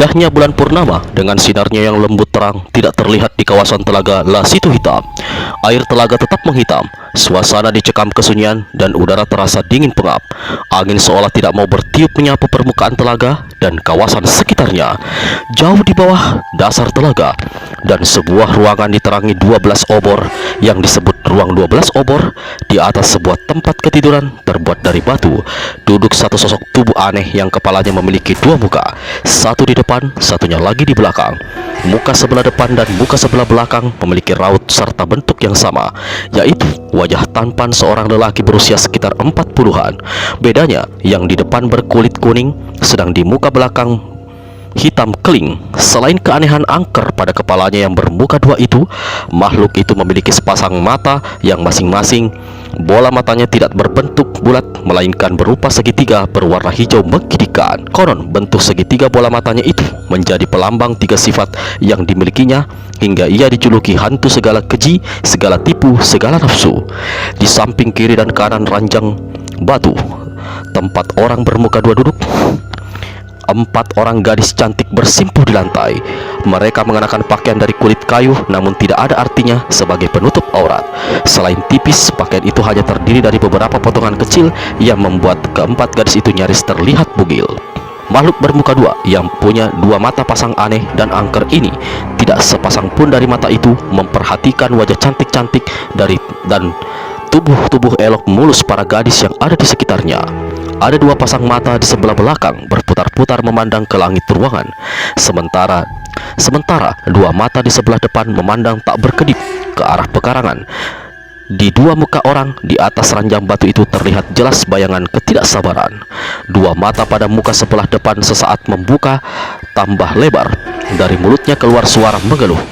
Indahnya bulan purnama dengan sinarnya yang lembut terang tidak terlihat di kawasan telaga La Situ Hitam. Air telaga tetap menghitam, suasana dicekam kesunyian dan udara terasa dingin pengap. Angin seolah tidak mau bertiup menyapu permukaan telaga dan kawasan sekitarnya. Jauh di bawah dasar telaga dan sebuah ruangan diterangi 12 obor yang disebut ruang 12 obor. Di atas sebuah tempat ketiduran terbuat dari batu duduk satu sosok tubuh aneh yang kepalanya memiliki dua muka, satu di depan, satunya lagi di belakang. Muka sebelah depan dan muka sebelah belakang memiliki raut serta bentuk yang sama, yaitu wajah tampan seorang lelaki berusia sekitar 40-an. Bedanya yang di depan berkulit kuning, sedang di muka belakang hitam keling. Selain keanehan angker pada kepalanya yang bermuka dua itu, makhluk itu memiliki sepasang mata yang masing-masing bola matanya tidak berbentuk bulat, melainkan berupa segitiga berwarna hijau menggidikan. Konon bentuk segitiga bola matanya itu menjadi pelambang tiga sifat yang dimilikinya, hingga ia dijuluki hantu segala keji, segala tipu, segala nafsu. Di samping kiri dan kanan ranjang batu tempat orang bermuka dua duduk, 4 orang gadis cantik bersimpuh di lantai. Mereka mengenakan pakaian dari kulit kayu, namun tidak ada artinya sebagai penutup aurat. Selain tipis, pakaian itu hanya terdiri dari beberapa potongan kecil yang membuat keempat gadis itu nyaris terlihat bugil. Makhluk bermuka dua yang punya dua mata pasang aneh dan angker ini, tidak sepasang pun dari mata itu memperhatikan wajah cantik-cantik dan tubuh-tubuh elok mulus para gadis yang ada di sekitarnya. Ada dua pasang mata di sebelah belakang berputar-putar memandang ke langit ruangan, sementara dua mata di sebelah depan memandang tak berkedip ke arah pekarangan. Di dua muka orang di atas ranjang batu itu terlihat jelas bayangan ketidaksabaran. Dua mata pada muka sebelah depan sesaat membuka tambah lebar. Dari mulutnya keluar suara mengeluh.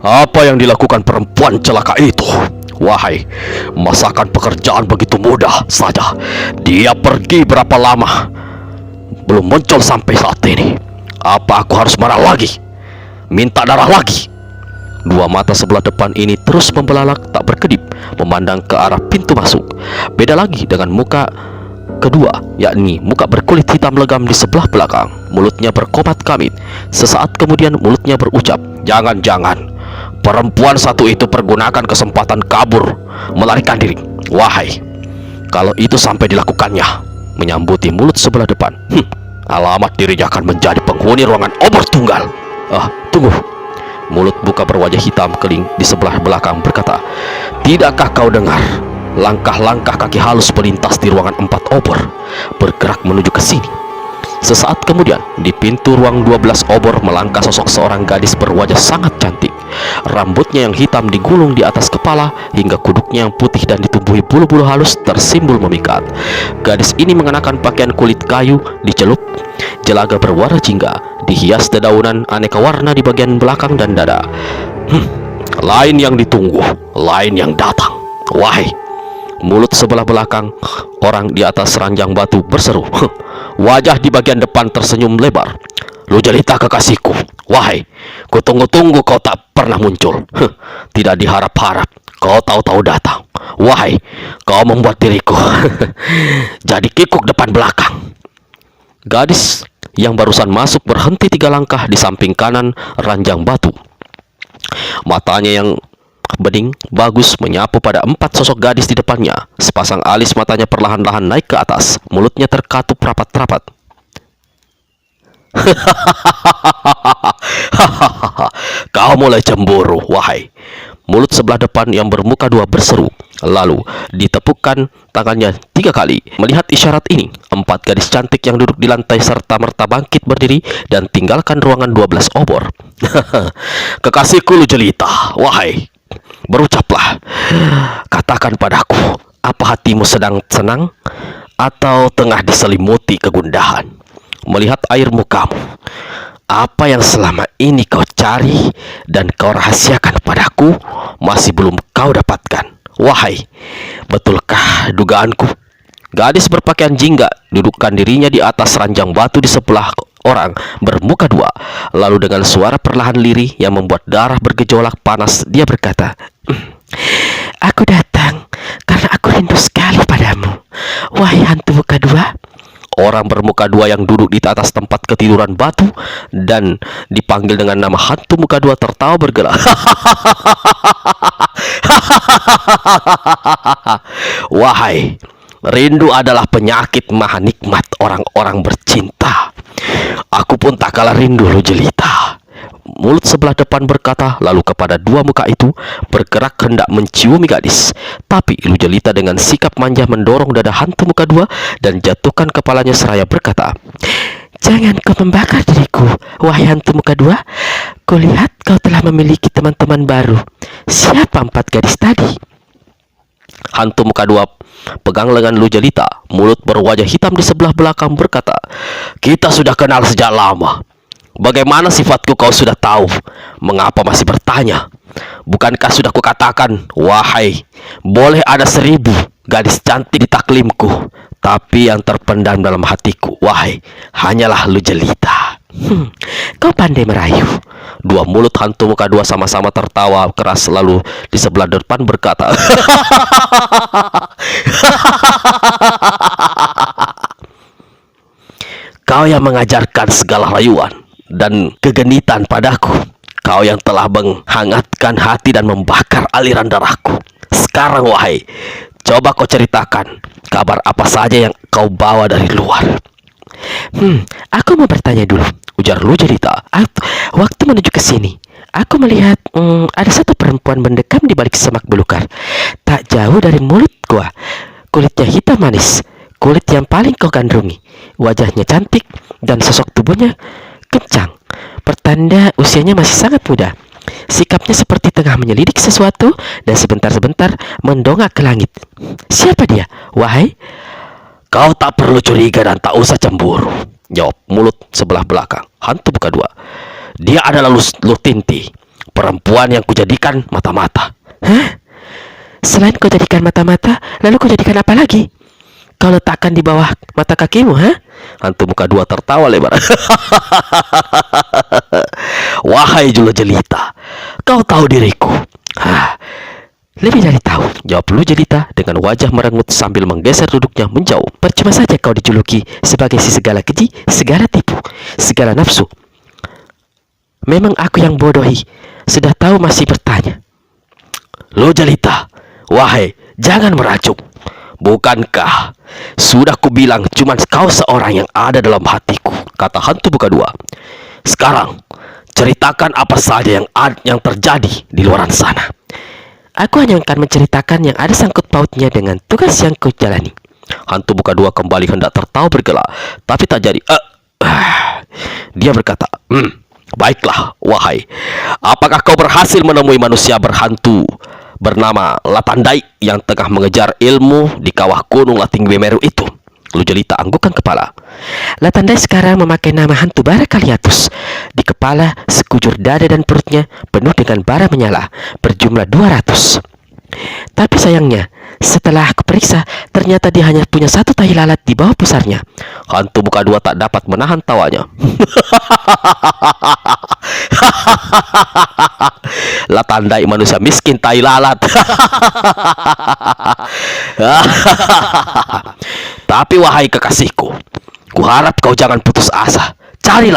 Apa yang dilakukan perempuan celaka itu? Wahai, masakan pekerjaan begitu mudah saja. Dia pergi berapa lama belum muncul sampai saat ini. Apa aku harus marah lagi? Minta darah lagi? Dua mata sebelah depan ini terus membelalak tak berkedip memandang ke arah pintu masuk. Beda lagi dengan muka kedua, yakni muka berkulit hitam legam di sebelah belakang. Mulutnya berkomat kamit. Sesaat kemudian mulutnya berucap, "Jangan-jangan perempuan satu itu pergunakan kesempatan kabur, melarikan diri. Wahai, kalau itu sampai dilakukannya," menyambuti mulut sebelah depan, "alamat dirinya akan menjadi penghuni ruangan obor tunggal." Tunggu. Mulut buka berwajah hitam keling di sebelah belakang berkata, "Tidakkah kau dengar langkah-langkah kaki halus melintas di ruangan 4 obor, bergerak menuju ke sini?" Sesaat kemudian, di pintu ruang 12 obor melangkah sosok seorang gadis berwajah sangat cantik. Rambutnya yang hitam digulung di atas kepala hingga kuduknya yang putih dan ditumbuhi bulu-bulu halus tersimbol memikat. Gadis ini mengenakan pakaian kulit kayu dicelup jelaga berwarna jingga, dihias dedaunan aneka warna di bagian belakang dan dada. Lain yang ditunggu, lain yang datang. Wahai, mulut sebelah belakang orang di atas ranjang batu berseru. Wajah di bagian depan tersenyum lebar. "Lu jelita kekasihku. Wahai, ku tunggu-tunggu kau tak pernah muncul. Tidak diharap-harap kau tahu-tahu datang. Wahai, kau membuat diriku jadi kikuk depan belakang." Gadis yang barusan masuk berhenti 3 langkah di samping kanan ranjang batu. Matanya yang bening bagus menyapu pada 4 sosok gadis di depannya. Sepasang alis matanya perlahan-lahan naik ke atas, mulutnya terkatup rapat-rapat. "Kau mulai cemburu, wahai." Mulut sebelah depan yang bermuka dua berseru, lalu ditepukkan tangannya 3 kali. Melihat isyarat ini, 4 gadis cantik yang duduk di lantai serta-merta bangkit berdiri dan tinggalkan ruangan 12 obor. "Kekasihku lu jelita, wahai, berucaplah. Katakan padaku, apa hatimu sedang senang atau tengah diselimuti kegundahan? Melihat air mukamu, apa yang selama ini kau cari dan kau rahasiakan padaku masih belum kau dapatkan. Wahai, betulkah dugaanku?" Gadis berpakaian jingga dudukkan dirinya di atas ranjang batu di sebelah orang bermuka dua. Lalu dengan suara perlahan lirih yang membuat darah bergejolak panas, dia berkata, "Aku datang karena aku rindu sekali padamu, wahai hantu muka dua." orang bermuka dua yang duduk di atas tempat ketiduran batu dan dipanggil dengan nama hantu muka dua tertawa bergelak. Wahai, rindu adalah penyakit maha nikmat orang-orang bercinta. Aku pun tak kalah rindu lo jelita. Mulut sebelah depan berkata, lalu kepada dua muka itu bergerak hendak menciumi gadis. Tapi Lu Jelita dengan sikap manja mendorong dada hantu muka dua dan jatuhkan kepalanya seraya berkata, "Jangan kau membakar diriku, wahai hantu muka dua. Kulihat kau telah memiliki teman-teman baru. Siapa 4 gadis tadi?" Hantu muka dua pegang lengan Lu Jelita, mulut berwajah hitam di sebelah belakang berkata, "Kita sudah kenal sejak lama. Bagaimana sifatku kau sudah tahu? Mengapa masih bertanya? Bukankah sudah kukatakan, wahai, boleh ada 1000 gadis cantik di taklimku, tapi yang terpendam dalam hatiku, wahai, hanyalah Lu Jelita." Kau pandai merayu. Dua mulut hantu muka dua sama-sama tertawa keras, lalu di sebelah depan berkata, "Kau yang mengajarkan segala rayuan dan kegenitan padaku. Kau yang telah menghangatkan hati dan membakar aliran darahku. Sekarang wahai, coba kau ceritakan kabar apa saja yang kau bawa dari luar." Aku mau bertanya dulu, ujar Lu Jelita. Waktu menuju ke sini, aku melihat ada satu perempuan mendekam di balik semak belukar, tak jauh dari mulut gua. Kulitnya hitam manis, kulit yang paling kau gandrungi. Wajahnya cantik dan sosok tubuhnya kencang, pertanda usianya masih sangat muda. Sikapnya seperti tengah menyelidik sesuatu dan sebentar-sebentar mendongak ke langit. Siapa dia, wahai? "Kau tak perlu curiga dan tak usah cemburu," jawab mulut sebelah belakang hantu muka dua. "Dia adalah Lutinti, perempuan yang kujadikan mata-mata." Hah? Selain kau jadikan mata-mata, lalu kau jadikan apa lagi? Kau letakkan di bawah mata kakimu, ha? Hantu muka dua tertawa lebar. "Wahai Lu Jelita, kau tahu diriku." Lebih dari tahu, jawab Lu Jelita dengan wajah merengut sambil menggeser duduknya menjauh. Percuma saja kau dijuluki sebagai si segala keji, segala tipu, segala nafsu. Memang aku yang bodohi, sudah tahu masih bertanya. "Lu Jelita, wahai, jangan merajuk. Bukankah sudah kubilang cuma kau seorang yang ada dalam hatiku?" kata hantu muka dua. "Sekarang ceritakan apa saja yang terjadi di luar sana." Aku hanya akan menceritakan yang ada sangkut pautnya dengan tugas yang kau jalani. Hantu muka dua kembali hendak tertawa bergelak, tapi tak jadi. Dia berkata, "Baiklah, wahai. Apakah kau berhasil menemui manusia berhantu bernama Latandai yang tengah mengejar ilmu di kawah gunung Latingbemeru itu?" Lu Jelita anggukkan kepala. Latandai sekarang memakai nama hantu bara Kaliatus. Di kepala, sekujur dada dan perutnya penuh dengan bara menyala berjumlah 200. Tapi sayangnya, setelah aku periksa, ternyata dia hanya punya 1 tahi lalat di bawah pusarnya. Hantu muka dua tak dapat menahan tawanya. "Latandai manusia miskin tai lalat." "Tapi wahai kekasihku, kuharap kau jangan putus asa. Cari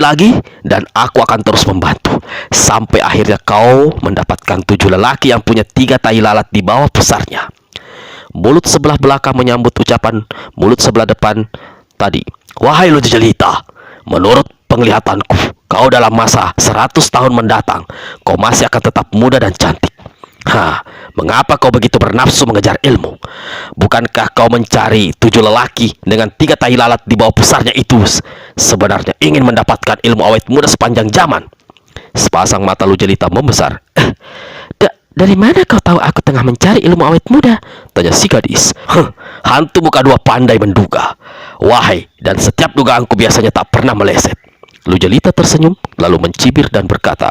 lagi, dan aku akan terus membantu sampai akhirnya kau mendapatkan 7 lelaki yang punya 3 tai lalat di bawah pusarnya." Mulut sebelah belakang menyambut ucapan mulut sebelah depan tadi. "Wahai Lu Jelita, menurut penglihatanku, kau dalam masa 100 tahun mendatang, kau masih akan tetap muda dan cantik. Mengapa kau begitu bernafsu mengejar ilmu? Bukankah kau mencari 7 lelaki dengan 3 tai lalat di bawah pusarnya itu sebenarnya ingin mendapatkan ilmu awet muda sepanjang zaman?" Sepasang mata Lu Jelita membesar. Dari mana kau tahu aku tengah mencari ilmu awet muda?" tanya si gadis. Hantu muka dua pandai menduga, wahai, dan setiap dugaanku biasanya tak pernah meleset." Lu Jelita tersenyum lalu mencibir dan berkata,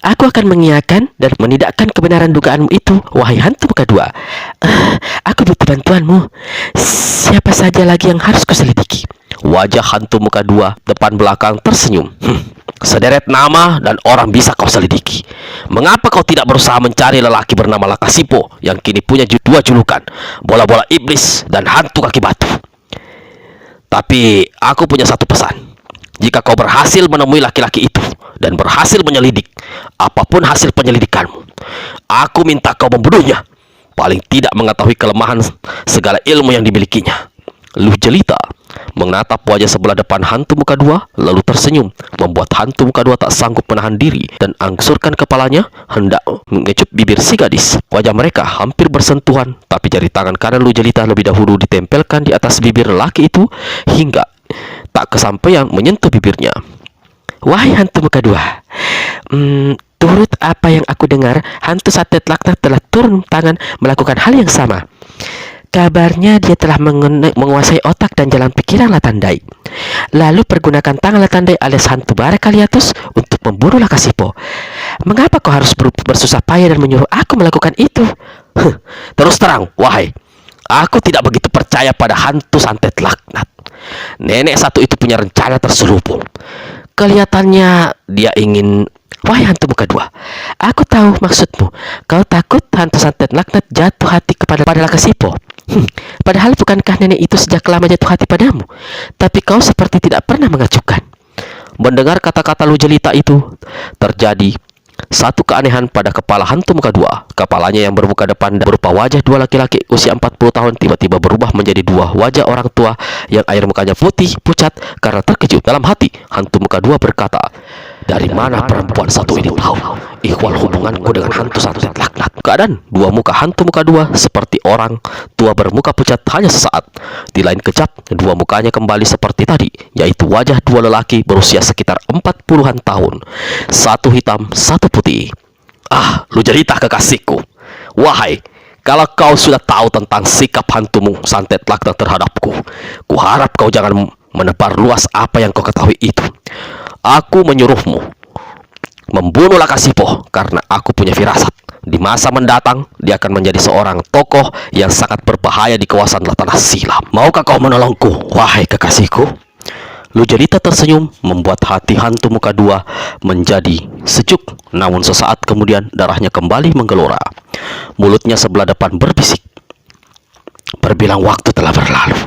"Aku akan mengiyakan dan menidakkan kebenaran dugaanmu itu, wahai hantu muka dua. Aku butuh bantuanmu. Siapa saja lagi yang harus kuselidiki?" Wajah hantu muka dua depan belakang tersenyum. Sederet nama dan orang bisa kau selidiki. Mengapa kau tidak berusaha mencari lelaki bernama Lakasipo yang kini punya dua julukan, bola-bola iblis dan hantu kaki batu? Tapi aku punya satu pesan. Jika kau berhasil menemui laki-laki itu dan berhasil menyelidik, apapun hasil penyelidikanmu, aku minta kau membunuhnya. Paling tidak mengetahui kelemahan segala ilmu yang dimilikinya. Lu Jelita menatap wajah sebelah depan hantu muka dua, lalu tersenyum, membuat hantu muka dua tak sanggup menahan diri dan angsurkan kepalanya hendak mengecup bibir si gadis. Wajah mereka hampir bersentuhan, tapi jari tangan kanan Lu Jelita lebih dahulu ditempelkan di atas bibir lelaki itu hingga tak kesampaian menyentuh bibirnya. Wahai hantu muka dua, turut apa yang aku dengar, hantu santet laknat telah turun tangan melakukan hal yang sama. Kabarnya dia telah menguasai otak dan jalan pikiran Latandai, lalu pergunakan tangan Latandai alias hantu bara Kaliatus untuk membunuh Lakasipo. Mengapa kau harus bersusah payah dan menyuruh aku melakukan itu? Terus terang, wahai, aku tidak begitu percaya pada hantu santet laknat. Nenek satu itu punya rencana terselubung. Kelihatannya dia ingin... Wahai hantu muka dua, aku tahu maksudmu. Kau takut hantu santet laknat jatuh hati kepada Lakasipo. Padahal bukankah nenek itu sejak lama jatuh hati padamu? Tapi kau seperti tidak pernah mengacukan. Mendengar kata-kata Lu Jelita itu, terjadi satu keanehan pada kepala hantu muka dua. Kepalanya yang bermuka depan dan berupa wajah dua laki-laki usia 40 tahun tiba-tiba berubah menjadi dua wajah orang tua yang air mukanya putih pucat karena terkejut. Dalam hati, hantu muka dua berkata, dari mana perempuan satu ini tahu ihwal hubunganku dengan hantu santet laknat? Keadaan dua muka hantu muka dua seperti orang tua bermuka pucat hanya sesaat. Di lain kejap, dua mukanya kembali seperti tadi, yaitu wajah dua lelaki berusia sekitar 40-an tahun. Satu hitam, satu putih. Ah, Lu Jelita kekasihku. Wahai, kalau kau sudah tahu tentang sikap hantumu santet laknat terhadapku, kuharap kau jangan menebar luas apa yang kau ketahui itu. Aku menyuruhmu membunuh Lakasipo karena aku punya firasat. Di masa mendatang, dia akan menjadi seorang tokoh yang sangat berbahaya di kawasan tanah silam. Maukah kau menolongku, wahai kekasihku? Lu Jelita tersenyum, membuat hati hantu muka dua menjadi sejuk. Namun sesaat kemudian darahnya kembali menggelora. Mulutnya sebelah depan berbisik, berbilang waktu telah berlalu,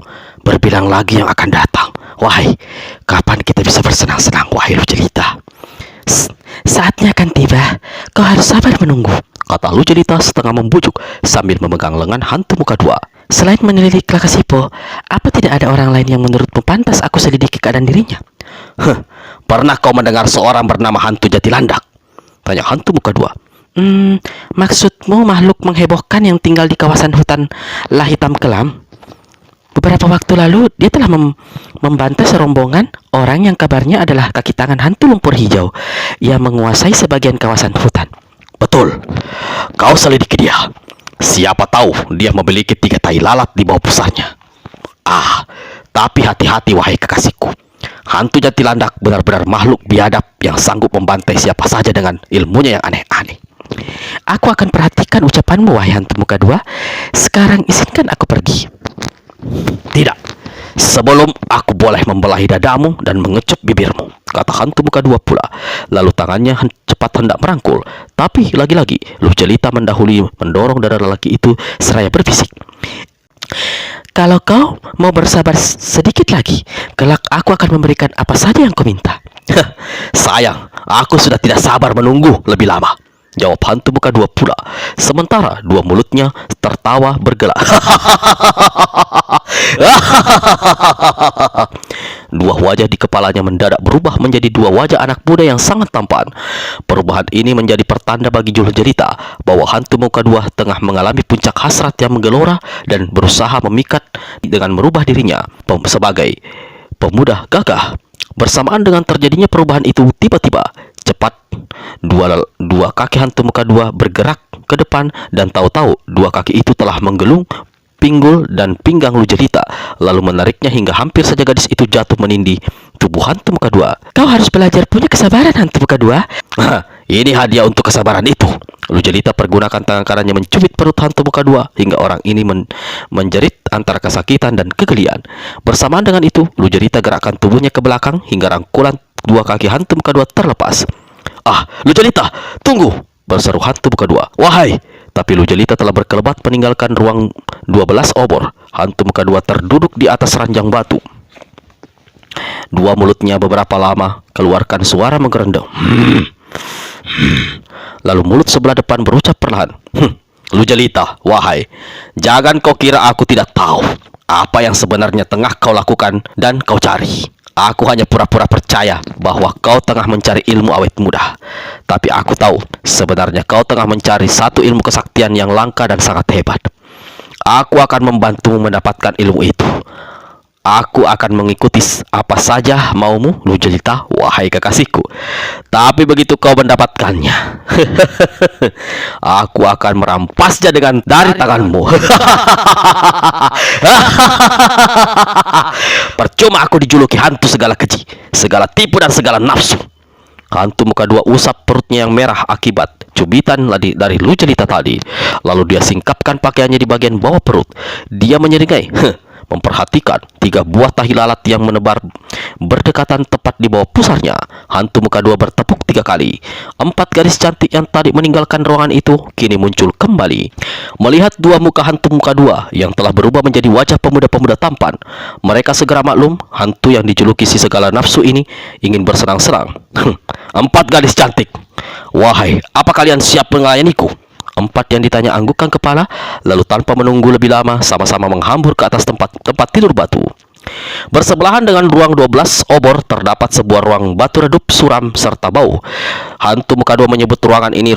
berbilang lagi yang akan datang. Wahai, kapan kita bisa bersenang-senang, wahai Lu Jelita? Saatnya akan tiba. Kau harus sabar menunggu, kata Lu Jelita setengah membujuk sambil memegang lengan hantu muka dua. Selain menyelidik Lakasipo, apa tidak ada orang lain yang menurutmu pantas aku selidiki keadaan dirinya? Pernah kau mendengar seorang bernama hantu Jatilandak? Tanya hantu muka dua. Maksudmu makhluk menghebohkan yang tinggal di kawasan hutan lah hitam kelam? Beberapa waktu lalu, dia telah membantai serombongan orang yang kabarnya adalah kaki tangan hantu lumpur hijau yang menguasai sebagian kawasan hutan. Betul, kau selidiki dia. Siapa tahu dia memiliki 3 tai lalat di bawah pusarnya. Ah, tapi hati-hati wahai kekasihku. Hantu Jatilandak benar-benar makhluk biadab yang sanggup membantai siapa saja dengan ilmunya yang aneh-aneh. Aku akan perhatikan ucapanmu, wahai hantu muka dua. Sekarang izinkan aku pergi. Tidak, sebelum aku boleh membelahi dadamu dan mengecup bibirmu, kata hantu muka dua pula. Lalu tangannya cepat hendak merangkul, tapi lagi-lagi Lu Jelita mendahului mendorong dada lelaki itu seraya berbisik. Kalau kau mau bersabar sedikit lagi, kelak aku akan memberikan apa saja yang kau minta. Sayang, aku sudah tidak sabar menunggu lebih lama, jawab hantu muka dua pula. Sementara dua mulutnya tertawa bergelak. Dua wajah di kepalanya mendadak berubah menjadi dua wajah anak muda yang sangat tampan. Perubahan ini menjadi pertanda bagi Lu Jelita bahwa hantu muka dua tengah mengalami puncak hasrat yang menggelora dan berusaha memikat dengan merubah dirinya sebagai pemuda gagah. Bersamaan dengan terjadinya perubahan itu, tiba-tiba cepat dua kaki hantu muka dua bergerak ke depan, dan tahu-tahu dua kaki itu telah menggelung pinggul dan pinggang Lu Jelita, lalu menariknya hingga hampir saja gadis itu jatuh menindih tubuh hantu muka dua. Kau harus belajar punya kesabaran, hantu muka dua. Ini hadiah untuk kesabaran itu. Lu Jelita pergunakan tangan kanannya mencubit perut hantu muka dua hingga orang ini menjerit antara kesakitan dan kegelian. Bersamaan dengan itu, Lu Jelita gerakkan tubuhnya ke belakang hingga rangkulan dua kaki hantu muka dua terlepas. "Ah, Lu Jelita, tunggu!" berseru hantu muka dua. "Wahai!" Tapi Lu Jelita telah berkelebat meninggalkan ruang 12 obor. Hantu muka dua terduduk di atas ranjang batu. Dua mulutnya beberapa lama keluarkan suara menggerendeng. Lalu mulut sebelah depan berucap perlahan, "Lu Jelita, wahai, jangan kau kira aku tidak tahu apa yang sebenarnya tengah kau lakukan dan kau cari. Aku hanya pura-pura percaya bahwa kau tengah mencari ilmu awet muda. Tapi aku tahu sebenarnya kau tengah mencari satu ilmu kesaktian yang langka dan sangat hebat. Aku akan membantumu mendapatkan ilmu itu. Aku akan mengikuti apa saja maumu, Lu Jelita, wahai kekasihku. Tapi begitu kau mendapatkannya, aku akan merampasnya dari tanganmu." "Percuma aku dijuluki hantu segala keji, segala tipu dan segala nafsu." Hantu muka dua usap perutnya yang merah akibat cubitan dari Lu Jelita tadi. Lalu dia singkapkan pakaiannya di bagian bawah perut. Dia menyeringai, memperhatikan 3 buah tahi lalat yang menebar berdekatan tepat di bawah pusarnya. Hantu muka dua bertepuk 3 kali. 4 gadis cantik yang tadi meninggalkan ruangan itu kini muncul kembali. Melihat 2 muka hantu muka dua yang telah berubah menjadi wajah pemuda-pemuda tampan, mereka segera maklum hantu yang dijuluki si segala nafsu ini ingin bersenang-senang. 4 gadis cantik, wahai, apa kalian siap melayaniku?" 4 yang ditanya anggukkan kepala, lalu tanpa menunggu lebih lama sama-sama menghambur ke atas tempat tidur batu. Bersebelahan dengan ruang 12 obor terdapat sebuah ruang batu redup, suram, serta bau. Hantu muka dua menyebut ruangan ini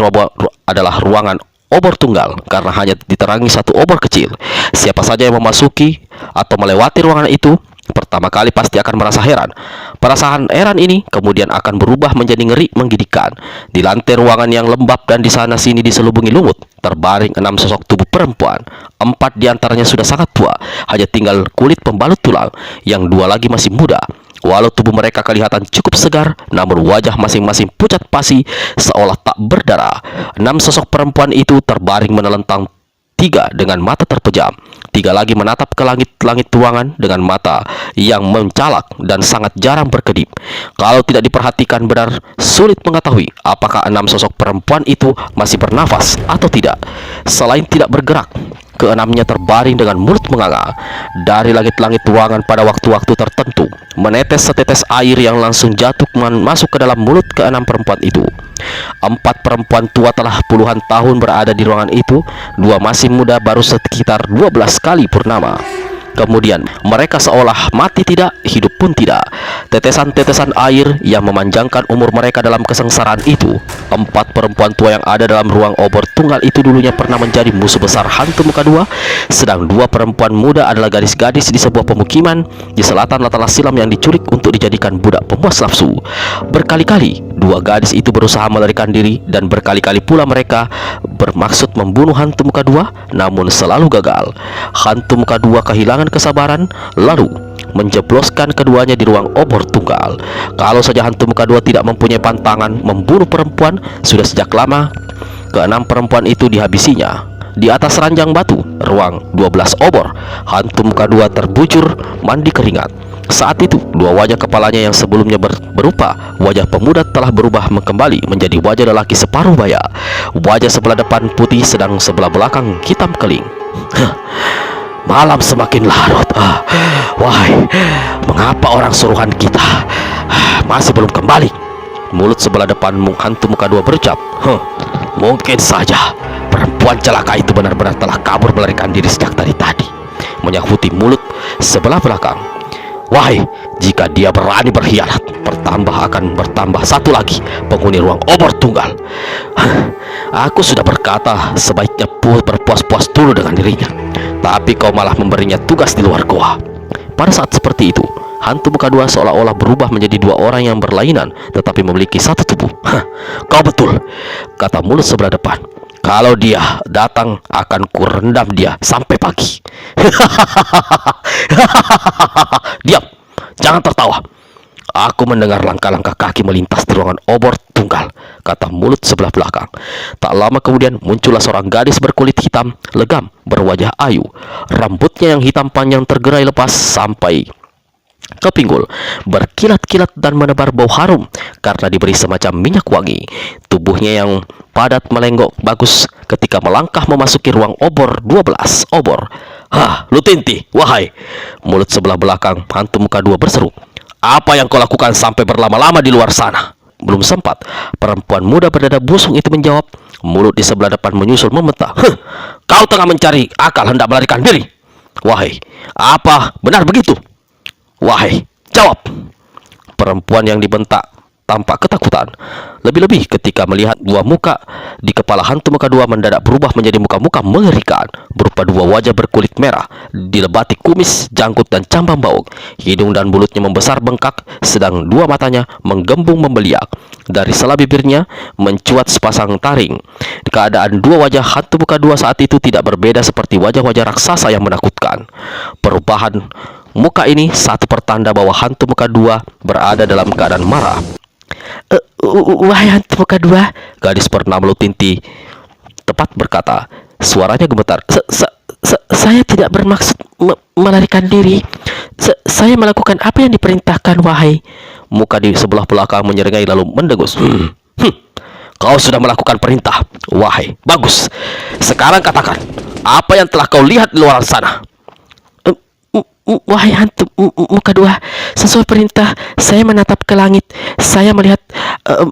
adalah ruangan obor tunggal karena hanya diterangi satu obor kecil. Siapa saja yang memasuki atau melewati ruangan itu pertama kali pasti akan merasa heran. Perasaan heran ini kemudian akan berubah menjadi ngeri menggigitkan. Di lantai ruangan yang lembab dan di sana sini diselubungi lumut, terbaring 6 sosok tubuh perempuan. 4 diantaranya sudah sangat tua, hanya tinggal kulit pembalut tulang, yang 2 lagi masih muda. Walau tubuh mereka kelihatan cukup segar, namun wajah masing-masing pucat pasi seolah tak berdarah. 6 sosok perempuan itu terbaring menelentang, 3 dengan mata terpejam, 3 lagi menatap ke langit-langit ruangan dengan mata yang mencalak dan sangat jarang berkedip. Kalau tidak diperhatikan benar, sulit mengetahui apakah 6 sosok perempuan itu masih bernafas atau tidak. Selain tidak bergerak, keenamnya terbaring dengan mulut menganga. Dari langit-langit ruangan pada waktu-waktu tertentu menetes setetes air yang langsung jatuh masuk ke dalam mulut keenam perempuan itu. 4 perempuan tua telah puluhan tahun berada di ruangan itu. 2 masih muda, baru sekitar 12 kali purnama. Kemudian mereka seolah mati tidak, hidup pun tidak. Tetesan-tetesan air yang memanjangkan umur mereka dalam kesengsaraan itu. 4 perempuan tua yang ada dalam ruang obor tunggal itu dulunya pernah menjadi musuh besar hantu muka dua. Sedang 2 perempuan muda adalah gadis-gadis di sebuah pemukiman di selatan Latala Silam yang diculik untuk dijadikan budak pemuas nafsu. Berkali-kali 2 gadis itu berusaha melarikan diri, dan berkali-kali pula mereka bermaksud membunuh hantu muka dua, namun selalu gagal. Hantu muka dua kehilangan kesabaran, lalu menjebloskan keduanya di ruang obor tunggal. Kalau saja hantu muka dua tidak mempunyai pantangan membunuh perempuan, sudah sejak lama ke-6 perempuan itu dihabisinya. Di atas ranjang batu ruang 12 obor, hantu muka dua terbujur mandi keringat. Saat itu 2 wajah kepalanya yang sebelumnya berupa wajah pemuda telah berubah kembali menjadi wajah lelaki separuh baya. Wajah sebelah depan putih, sedang sebelah belakang hitam keling. Malam semakin larut. Wahai, mengapa orang suruhan kita masih belum kembali? Mulut sebelah depan hantu muka dua berucap, mungkin saja perempuan celaka itu benar-benar telah kabur melarikan diri sejak tadi. Menyahuti mulut sebelah belakang. Wahai, jika dia berani berkhianat, akan bertambah 1 lagi penghuni ruang obor tunggal. Aku sudah berkata sebaiknya berpuas-puas dulu dengan dirinya, tapi kau malah memberinya tugas di luar goa. Pada saat seperti itu, hantu muka dua seolah-olah berubah menjadi 2 orang yang berlainan tetapi memiliki satu tubuh. Kau betul, kata mulut sebelah depan. Kalau dia datang, akan kurendam dia sampai pagi. Diam, jangan tertawa. Aku mendengar langkah-langkah kaki melintas di ruangan obor tunggal, kata mulut sebelah belakang. Tak lama kemudian muncullah seorang gadis berkulit hitam legam, berwajah ayu. Rambutnya yang hitam panjang tergerai lepas sampai ke pinggul, berkilat-kilat dan menebar bau harum karena diberi semacam minyak wangi. Tubuhnya yang padat melenggok bagus ketika melangkah memasuki ruang obor 12. Obor. "Hah, Lutinti, wahai!" Mulut sebelah belakang hantu muka dua berseru. "Apa yang kau lakukan sampai berlama-lama di luar sana?" Belum sempat perempuan muda berdada busung itu menjawab, mulut di sebelah depan menyusul membentak. "Huh, kau tengah mencari akal hendak melarikan diri? Wahai, apa benar begitu? Wahai, jawab!" Perempuan yang dibentak tampak ketakutan, lebih-lebih ketika melihat dua muka di kepala hantu muka dua mendadak berubah menjadi muka-muka mengerikan, berupa dua wajah berkulit merah, dilebati kumis, janggut, dan cambang bauk. Hidung dan mulutnya membesar bengkak, sedang dua matanya menggembung membeliak. Dari sela bibirnya mencuat sepasang taring. Keadaan dua wajah hantu muka dua saat itu tidak berbeda seperti wajah-wajah raksasa yang menakutkan. Perubahan muka ini satu pertanda bahwa hantu muka dua berada dalam keadaan marah. Wahai hantu muka dua, Gadis bernama Lutinti tepat berkata. Suaranya gemetar. Saya tidak bermaksud melarikan diri. Saya melakukan apa yang diperintahkan, wahai." Muka di sebelah belakang menyerengai lalu mendengus. Kau sudah melakukan perintah, wahai. Bagus. Sekarang katakan, apa yang telah kau lihat di luar sana? Wahai hantu muka dua, sesuai perintah, saya menatap ke langit. Saya melihat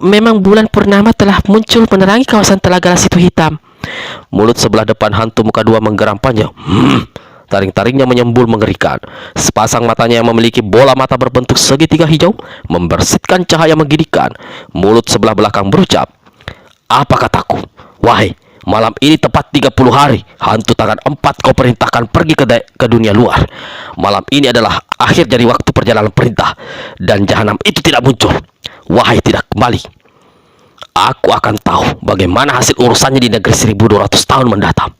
memang bulan purnama telah muncul menerangi kawasan Telaga Lasitu Hitam. Mulut sebelah depan hantu muka dua menggeram panjang. Taring-taringnya menyembul mengerikan. Sepasang matanya yang memiliki bola mata berbentuk segitiga hijau membersihkan cahaya menggigitkan. Mulut sebelah belakang berucap, "Apa kataku? Wahai, malam ini tepat 30 hari hantu tangan 4 kau perintahkan pergi ke dunia luar. Malam ini adalah akhir dari waktu perjalanan perintah, dan jahanam itu tidak muncul. Wahai, tidak kembali. Aku akan tahu bagaimana hasil urusannya di negeri 1200 tahun mendatang."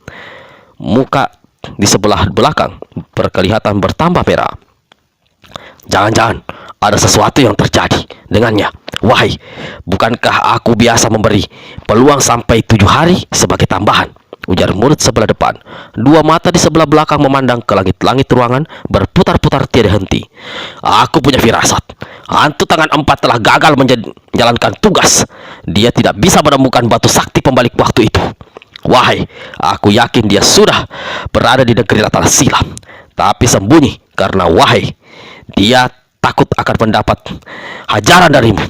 Muka di sebelah belakang berkelihatan bertambah merah. "Jangan-jangan ada sesuatu yang terjadi dengannya. Wahai, bukankah aku biasa memberi peluang sampai 7 hari sebagai tambahan?" ujar mulut sebelah depan. Dua mata di sebelah belakang memandang ke langit-langit ruangan berputar-putar tiada henti. "Aku punya firasat. Hantu tangan 4 telah gagal menjalankan tugas. Dia tidak bisa menemukan batu sakti pembalik waktu itu. Wahai, aku yakin dia sudah berada di negeri Latala Silam, tapi sembunyi karena wahai, dia takut akan mendapat hajaran darimu.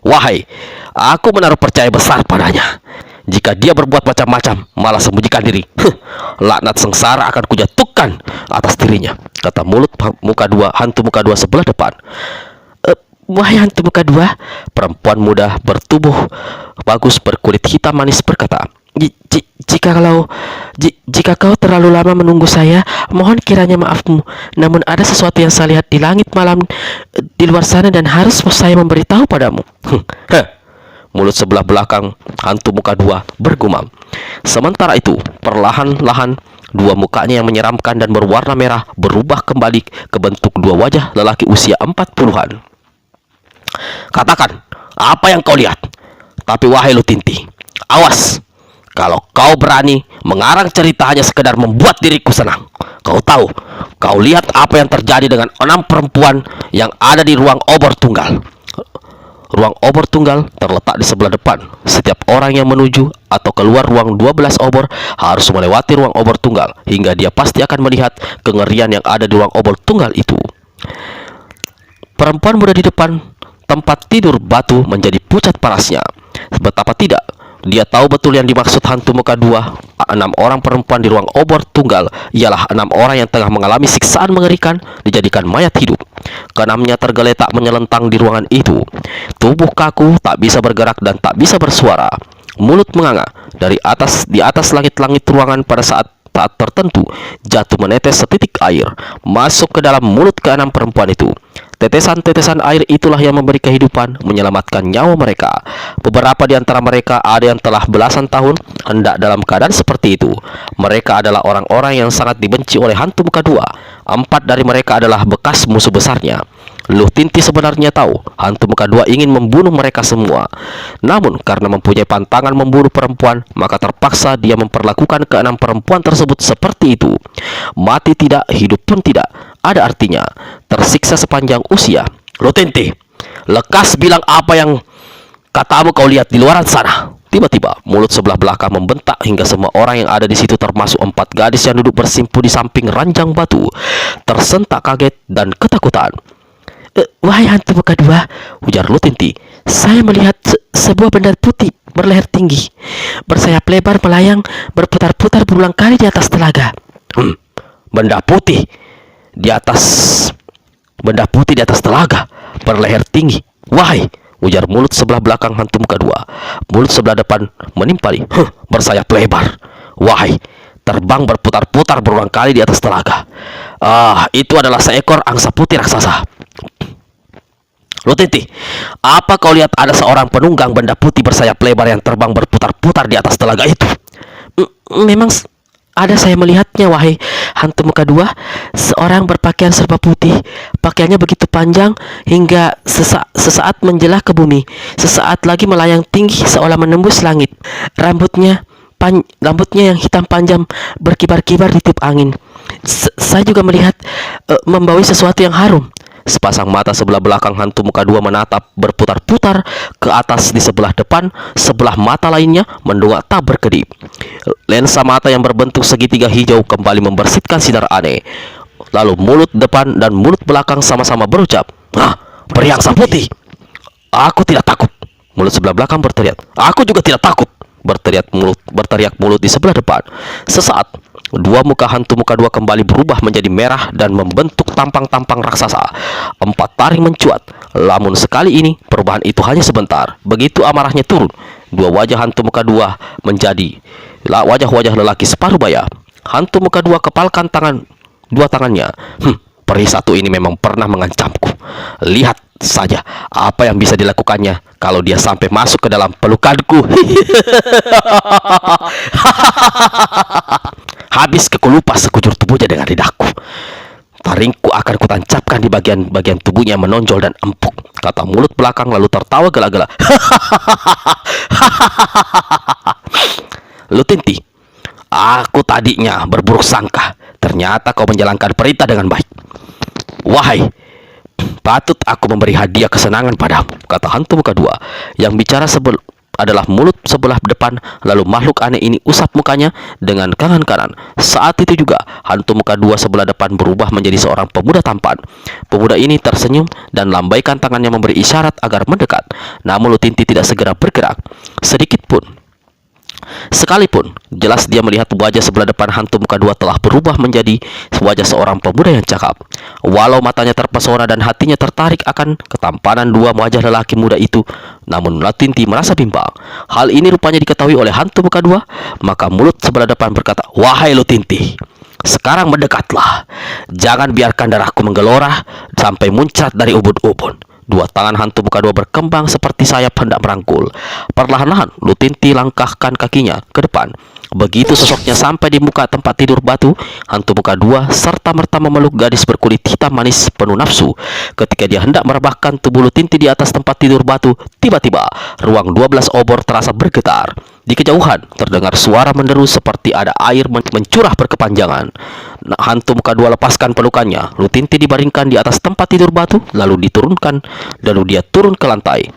Wahai, aku menaruh percaya besar padanya. Jika dia berbuat macam-macam, malah sembunyikan diri, laknat sengsara akan kujatuhkan atas dirinya," kata mulut muka dua hantu muka dua sebelah depan. Wahai hantu muka dua, Perempuan muda bertubuh bagus berkulit hitam manis berkata, jika kau terlalu lama menunggu saya, mohon kiranya maafmu. Namun ada sesuatu yang saya lihat di langit malam di luar sana dan harus saya memberitahu padamu. Mulut sebelah belakang hantu muka dua bergumam. Sementara itu, perlahan-lahan dua mukanya yang menyeramkan dan berwarna merah berubah kembali ke bentuk dua wajah lelaki usia 40-an. "Katakan, apa yang kau lihat? Tapi wahai Lutinti, awas! Kalau kau berani mengarang cerita hanya sekedar membuat diriku senang. Kau tahu, kau lihat apa yang terjadi dengan 6 perempuan yang ada di ruang obor tunggal. Ruang obor tunggal terletak di sebelah depan. Setiap orang yang menuju atau keluar ruang 12 obor harus melewati ruang obor tunggal, hingga dia pasti akan melihat kengerian yang ada di ruang obor tunggal itu." Perempuan muda di depan tempat tidur batu menjadi pucat parasnya. Betapa tidak, dia tahu betul yang dimaksud hantu muka dua. 6 orang perempuan di ruang obor tunggal ialah 6 orang yang tengah mengalami siksaan mengerikan, dijadikan mayat hidup. Keenamnya tergeletak menyelentang di ruangan itu. Tubuh kaku, tak bisa bergerak dan tak bisa bersuara. Mulut menganga. Di atas langit-langit ruangan pada saat tertentu jatuh menetes setitik air masuk ke dalam mulut ke-6 perempuan itu. Tetesan-tetesan air itulah yang memberi kehidupan, menyelamatkan nyawa mereka. Beberapa di antara mereka ada yang telah belasan tahun hendak dalam keadaan seperti itu. Mereka adalah orang-orang yang sangat dibenci oleh hantu muka dua. 4 dari mereka adalah bekas musuh besarnya. Lu Tinti sebenarnya tahu hantu muka dua ingin membunuh mereka semua. Namun karena mempunyai pantangan membunuh perempuan, maka terpaksa dia memperlakukan keenam perempuan tersebut seperti itu. Mati tidak, hidup pun tidak ada artinya. Tersiksa sepanjang usia. Lu Tinti, lekas bilang apa yang katamu kau lihat di luaran sana. Tiba-tiba mulut sebelah belakang membentak hingga semua orang yang ada di situ termasuk 4 gadis yang duduk bersimpu di samping ranjang batu tersentak kaget dan ketakutan. Wahai hantu muka dua, Ujar Lu Tinti. saya melihat sebuah benda putih berleher tinggi, bersayap lebar melayang, berputar-putar berulang kali di atas telaga. Benda putih di atas telaga berleher tinggi. Wahai, ujar mulut sebelah belakang hantu muka dua. Mulut sebelah depan menimpali. Bersayap lebar. Wahai, terbang berputar-putar berulang kali di atas telaga. Itu adalah seekor angsa putih raksasa. Lu Tinti, apa kau lihat ada seorang penunggang benda putih bersayap lebar yang terbang berputar-putar di atas telaga itu? Memang ada, saya melihatnya, wahai hantu muka dua. Seorang berpakaian serba putih, pakaiannya begitu panjang hingga sesaat menjelah ke bumi, sesaat lagi melayang tinggi seolah menembus langit. Rambutnya yang hitam panjang berkibar-kibar di tiup angin. Saya juga melihat membawa sesuatu yang harum. Sepasang mata sebelah belakang hantu muka dua menatap berputar-putar ke atas di sebelah depan. Sebelah mata lainnya mendongak tak berkedip. Lensa mata yang berbentuk segitiga hijau kembali membersihkan sinar aneh. Lalu mulut depan dan mulut belakang sama-sama berucap, peri angsa putih. Aku tidak takut. Mulut sebelah belakang berteriak. Aku juga tidak takut. Berteriak mulut di sebelah depan. Sesaat dua muka hantu muka dua kembali berubah menjadi merah dan membentuk tampang-tampang raksasa. 4 taring mencuat. Namun sekali ini perubahan itu hanya sebentar. Begitu amarahnya turun, dua wajah hantu muka dua menjadi wajah-wajah lelaki separuh baya. Hantu muka dua kepalkan dua tangannya. Peri satu ini memang pernah mengancamku. Lihat saja apa yang bisa dilakukannya kalau dia sampai masuk ke dalam pelukanku. Habis kekulupas sekujur tubuhnya dengan lidahku. Taringku akan kutancapkan di bagian-bagian tubuhnya yang menonjol dan empuk, kata mulut belakang lalu tertawa gela-gela. Lu Tinti, aku tadinya berburuk sangka. Ternyata kau menjalankan perintah dengan baik. Wahai, patut aku memberi hadiah kesenangan padamu, kata hantu muka dua. Yang bicara adalah mulut sebelah depan. Lalu makhluk aneh ini usap mukanya dengan tangan kanan. Saat itu juga hantu muka dua sebelah depan berubah menjadi seorang pemuda tampan. Pemuda ini tersenyum dan lambaikan tangannya memberi isyarat agar mendekat. Namun Lu Tinti tidak segera bergerak sedikit pun. Sekalipun jelas dia melihat wajah sebelah depan hantu muka dua telah berubah menjadi wajah seorang pemuda yang cakap. Walau matanya terpesona dan hatinya tertarik akan ketampanan dua wajah lelaki muda itu, namun Lu Tinti merasa bimbang. Hal ini rupanya diketahui oleh hantu muka dua. Maka mulut sebelah depan berkata, wahai Lu Tinti, sekarang mendekatlah. Jangan biarkan darahku menggelora sampai muncrat dari ubun-ubun. Dua tangan hantu muka dua berkembang seperti sayap hendak merangkul. Perlahan-lahan Lu Tinti langkahkan kakinya ke depan. Begitu sosoknya sampai di muka tempat tidur batu, hantu muka dua serta-merta memeluk gadis berkulit hitam manis penuh nafsu. Ketika dia hendak merebahkan tubuh Lu Tinti di atas tempat tidur batu, tiba-tiba ruang 12 obor terasa bergetar. Di kejauhan terdengar suara menderu seperti ada air mencurah berkepanjangan. Hantu muka dua lepaskan pelukannya. Lu Tinti dibaringkan di atas tempat tidur batu, lalu dia turun ke lantai.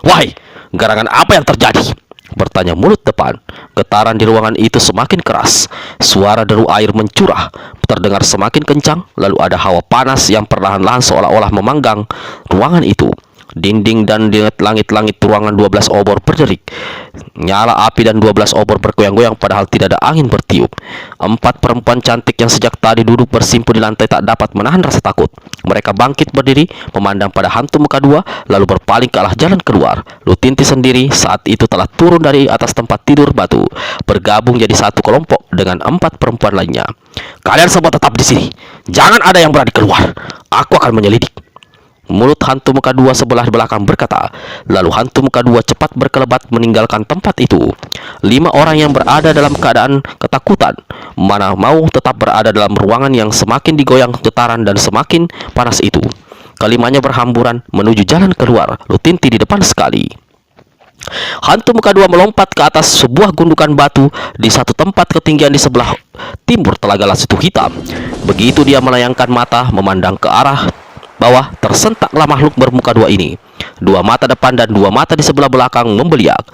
Wahai, garangan apa yang terjadi? Bertanya mulut depan. Getaran di ruangan itu semakin keras. Suara deru air mencurah terdengar semakin kencang. Lalu ada hawa panas yang perlahan-lahan seolah-olah memanggang ruangan itu. Dinding dan langit-langit ruangan 12 obor berderik. Nyala api dan 12 obor bergoyang-goyang padahal tidak ada angin bertiup. 4 perempuan cantik yang sejak tadi duduk bersimpu di lantai tak dapat menahan rasa takut. Mereka bangkit berdiri, memandang pada hantu muka dua, lalu berpaling ke arah jalan keluar. Lu Tinti sendiri saat itu telah turun dari atas tempat tidur batu, bergabung jadi satu kelompok dengan 4 perempuan lainnya. Kalian semua tetap di sini. Jangan ada yang berani keluar. Aku akan menyelidik. Mulut hantu muka dua sebelah belakang berkata. Lalu hantu muka dua cepat berkelebat meninggalkan tempat itu. 5 orang yang berada dalam keadaan ketakutan mana mau tetap berada dalam ruangan yang semakin digoyang getaran dan semakin panas itu. Kelimanya berhamburan menuju jalan keluar. Lutinti di depan sekali. Hantu muka dua melompat ke atas sebuah gundukan batu di satu tempat ketinggian di sebelah timur telaga Lasitu Hitam. Begitu dia melayangkan mata memandang ke arah bawah, tersentaklah makhluk bermuka dua ini. Dua mata depan dan dua mata di sebelah belakang membeliak.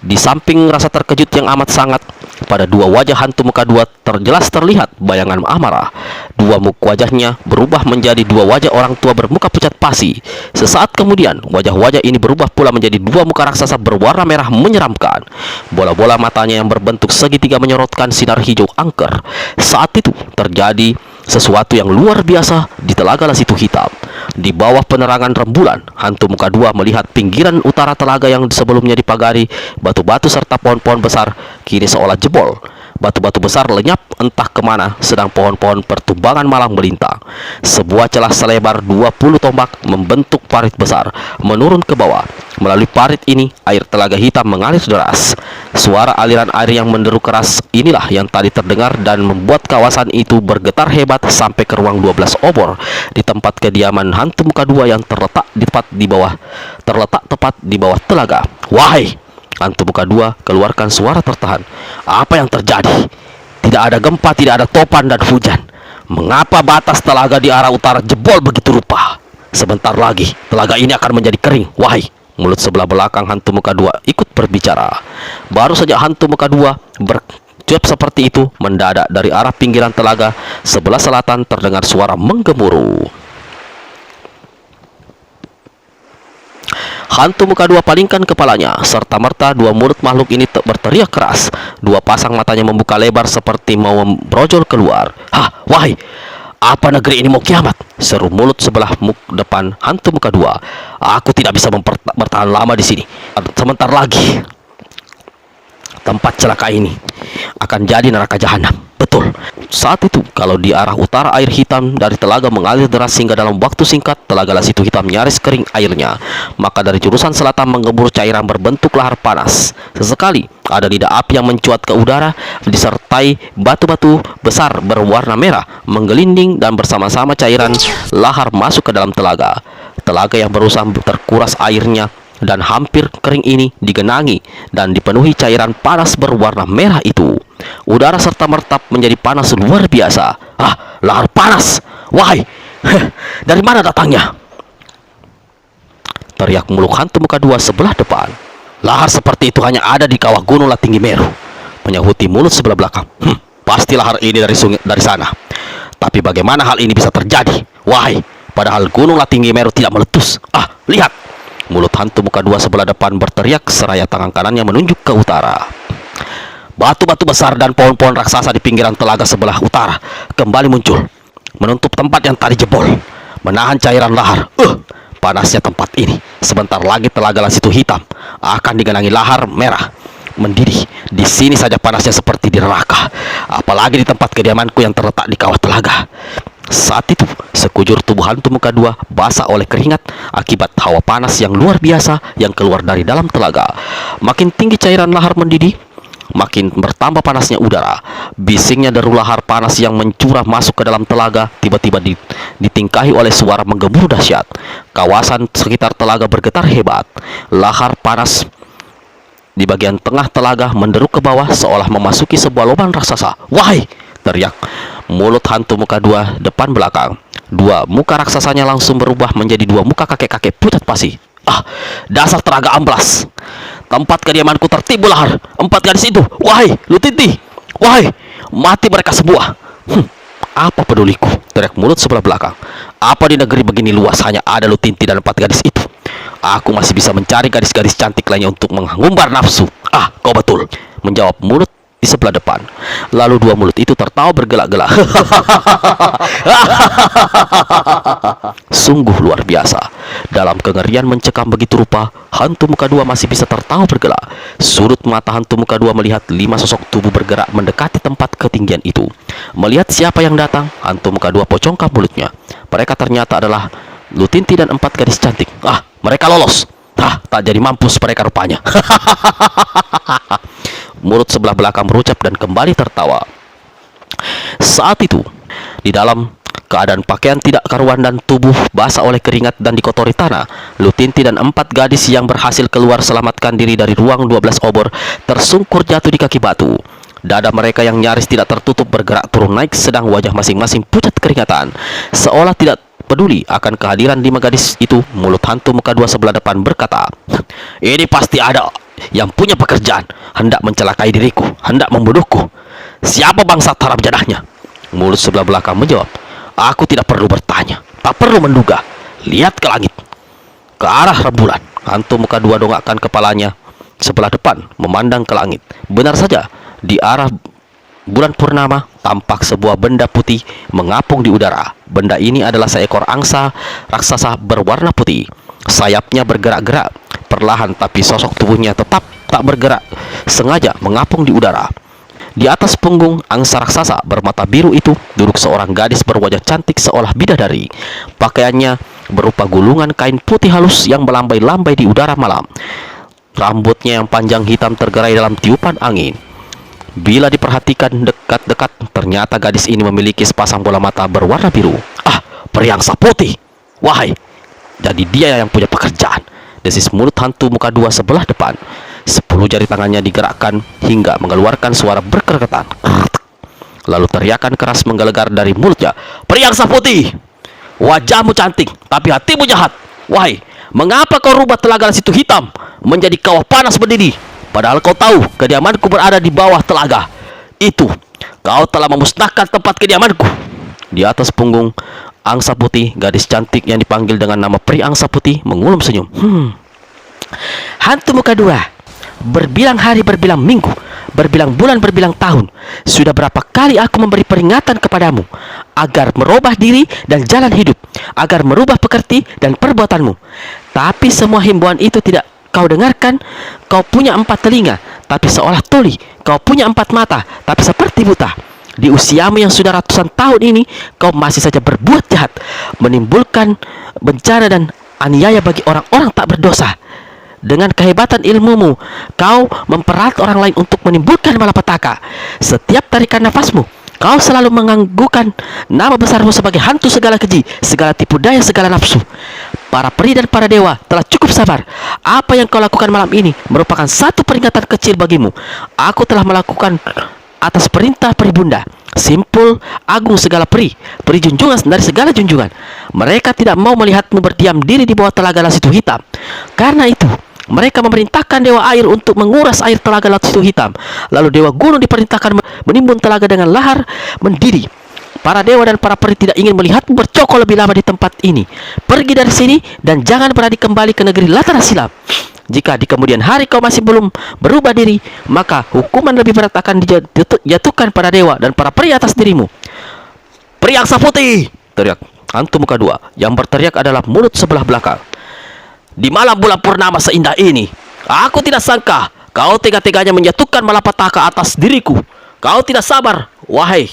Di samping rasa terkejut yang amat sangat, pada dua wajah hantu muka dua terjelas terlihat bayangan amarah. Dua muka wajahnya berubah menjadi dua wajah orang tua bermuka pucat pasi. Sesaat kemudian, wajah-wajah ini berubah pula menjadi dua muka raksasa berwarna merah menyeramkan. Bola-bola matanya yang berbentuk segitiga menyorotkan sinar hijau angker. Saat itu terjadi sesuatu yang luar biasa di telaga Lasitu Hitam. Di bawah penerangan rembulan, hantu muka dua melihat pinggiran utara telaga yang sebelumnya dipagari batu-batu serta pohon-pohon besar kini seolah jebol. Batu-batu besar lenyap entah kemana, sedang pohon-pohon pertumbangan malang melintang. Sebuah celah selebar 20 tombak membentuk parit besar menurun ke bawah. Melalui parit ini, air telaga hitam mengalir deras. Suara aliran air yang menderu keras inilah yang tadi terdengar dan membuat kawasan itu bergetar hebat sampai ke ruang 12 obor di tempat kediaman hantu muka dua yang terletak tepat di bawah telaga. Wahai! Hantu muka dua keluarkan suara tertahan. Apa yang terjadi? Tidak ada gempa, tidak ada topan dan hujan. Mengapa batas telaga di arah utara jebol begitu rupa? Sebentar lagi telaga ini akan menjadi kering. Wahai! Mulut sebelah belakang hantu muka dua ikut berbicara. Baru saja hantu muka dua bercuap seperti itu, mendadak dari arah pinggiran telaga sebelah selatan terdengar suara menggemuruh. Hantu muka dua palingkan kepalanya, serta-merta dua mulut makhluk ini berteriak keras. Dua pasang matanya membuka lebar seperti mau membrojol keluar. Hah, wahai! Apa negeri ini mau kiamat? Seru mulut sebelah depan hantu muka dua. Aku tidak bisa bertahan lama di sini. Sebentar lagi tempat celaka ini akan jadi neraka jahanam. Betul. Saat itu, kalau di arah utara air hitam dari telaga mengalir deras hingga dalam waktu singkat telaga Lasitu Hitam nyaris kering airnya. Maka dari jurusan selatan menggembur cairan berbentuk lahar panas. Sesekali ada lidah api yang mencuat ke udara disertai batu-batu besar berwarna merah menggelinding dan bersama-sama cairan lahar masuk ke dalam telaga. Telaga yang berusaha terkuras airnya dan hampir kering ini digenangi dan dipenuhi cairan panas berwarna merah itu. Udara serta merta menjadi panas luar biasa. Ah, lahar panas! Wahai! Dari mana datangnya? Teriak muluk hantu muka dua sebelah depan. Lahar seperti itu hanya ada di kawah gunung Latinggi Meru, menyahuti mulut sebelah belakang. Pasti lahar ini dari sana. Tapi bagaimana hal ini bisa terjadi? Wahai! Padahal gunung Latinggi Meru tidak meletus. Ah, lihat! Mulut hantu muka dua sebelah depan berteriak seraya tangan kanannya menunjuk ke utara. Batu-batu besar dan pohon-pohon raksasa di pinggiran telaga sebelah utara kembali muncul, menutup tempat yang tadi jebol, menahan cairan lahar. Panasnya tempat ini. Sebentar lagi telaga Lasitu Hitam akan digenangi lahar merah mendidih. Di sini saja panasnya seperti di neraka, apalagi di tempat kediamanku yang terletak di kawah telaga. Saat itu, sekujur tubuh hantu muka dua basah oleh keringat akibat hawa panas yang luar biasa yang keluar dari dalam telaga. Makin tinggi cairan lahar mendidih, makin bertambah panasnya udara. Bisingnya deru lahar panas yang mencurah masuk ke dalam telaga tiba-tiba ditingkahi oleh suara menggemuruh dahsyat. Kawasan sekitar telaga bergetar hebat. Lahar panas di bagian tengah telaga menderu ke bawah seolah memasuki sebuah lubang raksasa. Wahai! Teriak mulut hantu muka dua depan belakang. Dua muka raksasanya langsung berubah menjadi dua muka kakek-kakek pucat pasi. Ah, dasar teraga amblas! Tempat kediamanku tertimbul lahar. 4 gadis itu, wahai Lutinti, wahai, mati mereka semua. Apa peduliku? Teriak mulut sebelah belakang. Apa di negeri begini luas hanya ada Lutinti dan 4 gadis itu? Aku masih bisa mencari gadis-gadis cantik lainnya untuk mengumbar nafsu. Ah, kau betul, menjawab mulut di sebelah depan. Lalu dua mulut itu tertawa bergelak-gelak. Sungguh luar biasa. Dalam kengerian mencekam begitu rupa, hantu muka dua masih bisa tertawa bergelak. Sudut mata hantu muka dua melihat 5 sosok tubuh bergerak mendekati tempat ketinggian itu. Melihat siapa yang datang, hantu muka dua pocongkan mulutnya. Mereka ternyata adalah Lutinti dan 4 gadis cantik. Ah, mereka lolos. Ah, tak jadi mampus mereka rupanya. Mulut sebelah belakang berucap dan kembali tertawa. Saat itu, di dalam keadaan pakaian tidak karuan dan tubuh basah oleh keringat dan dikotori tanah, Lutinti dan 4 gadis yang berhasil keluar selamatkan diri dari ruang 12 obor tersungkur jatuh di kaki batu. Dada mereka yang nyaris tidak tertutup bergerak turun naik, sedang wajah masing-masing pucat keringatan. Seolah tidak peduli akan kehadiran 5 gadis itu, mulut hantu muka 2 sebelah depan berkata, "Ini pasti ada yang punya pekerjaan, hendak mencelakai diriku, hendak membunuhku. Siapa bangsa harap jadahnya?" Mulut sebelah belakang menjawab, "Aku tidak perlu bertanya, tak perlu menduga. Lihat ke langit, ke arah rembulan." Hantu muka 2 dongakkan kepalanya sebelah depan, memandang ke langit. Benar saja, di arah bulan purnama tampak sebuah benda putih mengapung di udara. Benda ini adalah seekor angsa raksasa berwarna putih. Sayapnya bergerak-gerak perlahan, tapi sosok tubuhnya tetap tak bergerak, sengaja mengapung di udara. Di atas punggung angsa raksasa bermata biru itu duduk seorang gadis berwajah cantik seolah bidadari. Pakaiannya berupa gulungan kain putih halus yang melambai-lambai di udara malam. Rambutnya yang panjang hitam tergerai dalam tiupan angin. Bila diperhatikan dekat-dekat, ternyata gadis ini memiliki sepasang bola mata berwarna biru. "Ah, peri angsa putih! Wahai, jadi dia yang punya pekerjaan," desis mulut hantu muka 2 sebelah depan. 10 jari tangannya digerakkan hingga mengeluarkan suara berkeretan. Lalu teriakan keras menggelegar dari mulutnya, "Peri angsa putih! Wajahmu cantik, tapi hatimu jahat. Wahai, mengapa kau rubah telaga situ hitam menjadi kawah panas berdiri? Padahal kau tahu kediamanku berada di bawah telaga itu. Kau telah memusnahkan tempat kediamanku." Di atas punggung angsa putih, gadis cantik yang dipanggil dengan nama peri angsa putih mengulum senyum. Hantu muka 2, berbilang hari, berbilang minggu, berbilang bulan, berbilang tahun, sudah berapa kali aku memberi peringatan kepadamu agar merubah diri dan jalan hidup, agar merubah pekerti dan perbuatanmu. Tapi semua himbauan itu tidak kau dengarkan. Kau punya 4 telinga, tapi seolah tuli. Kau punya 4 mata, tapi seperti buta. Di usiamu yang sudah ratusan tahun ini, kau masih saja berbuat jahat, menimbulkan bencana dan aniaya bagi orang-orang tak berdosa. Dengan kehebatan ilmumu, kau memperalat orang lain untuk menimbulkan malapetaka. Setiap tarikan nafasmu, kau selalu menganggukkan nama besarmu sebagai hantu segala keji, segala tipu daya, segala nafsu. Para peri dan para dewa telah cukup sabar. Apa yang kau lakukan malam ini merupakan satu peringatan kecil bagimu. Aku telah melakukan atas perintah peri bunda, simpul, agung segala peri, peri junjungan dari segala junjungan. Mereka tidak mau melihatmu berdiam diri di bawah telaga laut situ hitam. Karena itu, mereka memerintahkan dewa air untuk menguras air telaga laut situ hitam. Lalu dewa gunung diperintahkan menimbun telaga dengan lahar mendidih. Para dewa dan para peri tidak ingin melihatmu bercokol lebih lama di tempat ini. Pergi dari sini dan jangan berani kembali ke negeri Latana Silam. Jika di kemudian hari kau masih belum berubah diri, maka hukuman lebih berat akan dijatuhkan pada dewa dan para peri atas dirimu." "Peri angsa putih!" teriak hantu muka 2. Yang berteriak adalah mulut sebelah belakang. "Di malam bulan purnama seindah ini, aku tidak sangka kau tega-teganya menjatuhkan malapetaka atas diriku. Kau tidak sabar, wahai.